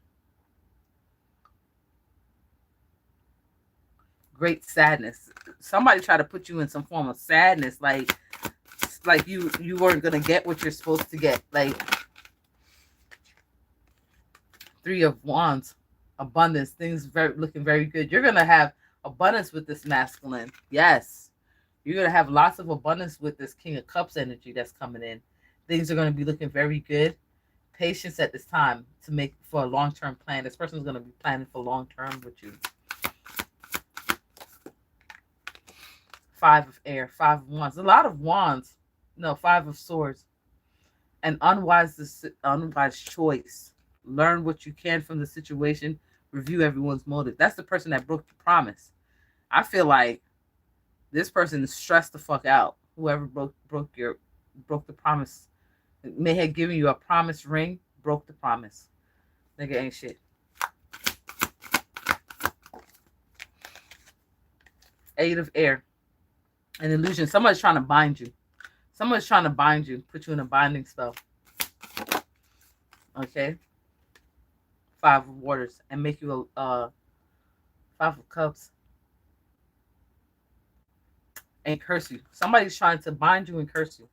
Great sadness. Somebody tried to put you in some form of sadness, like you weren't going to get what you're supposed to get. Like, Three of Wands. Abundance. Things looking very good. You're going to have abundance with this masculine. Yes. You're going to have lots of abundance with this King of Cups energy that's coming in. Things are going to be looking very good. Patience at this time to make for a long-term plan. This person is going to be planning for long-term with you. Five of Air. Five of Wands. A lot of Wands. No, Five of Swords. An unwise choice. Learn what you can from the situation. Review everyone's motive. That's the person that broke the promise. I feel like this person is stressed the fuck out. Whoever broke the promise. May have given you a promise ring, broke the promise. Nigga ain't shit. Eight of Air. An illusion. Somebody's trying to bind you. Someone's trying to bind you, put you in a binding spell. Okay. Five of Waters and make you a Five of Cups and curse you. Somebody's trying to bind you and curse you.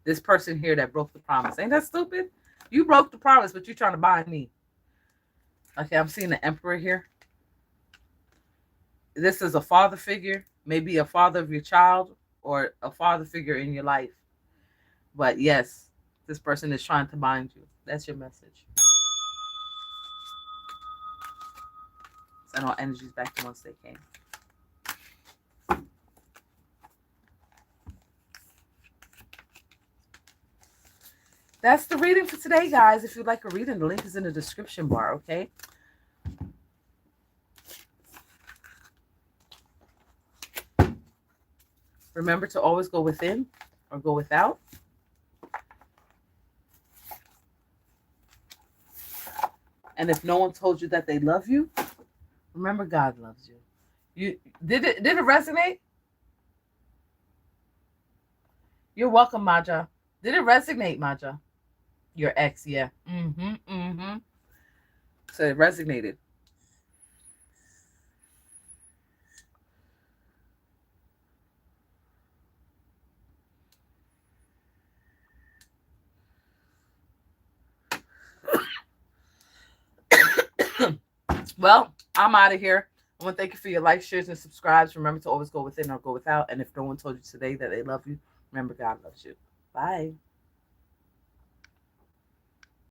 This person here that broke the promise. Ain't that stupid? You broke the promise, but you're trying to bind me. Okay, I'm seeing the Emperor here. This is a father figure, maybe a father of your child or a father figure in your life. But yes, this person is trying to bind you. That's your message. Send all energies back to once they came. That's the reading for today, guys. If you'd like a reading, the link is in the description bar, okay? Remember to always go within or go without. And if no one told you that they love you, remember God loves you. Did it resonate? You're welcome, Maja. Did it resonate, Maja? Your ex, yeah. So it resonated. Well, I'm out of here. I want to thank you for your likes, shares, and subscribes. Remember to always go within or go without. And if no one told you today that they love you, remember God loves you. Bye.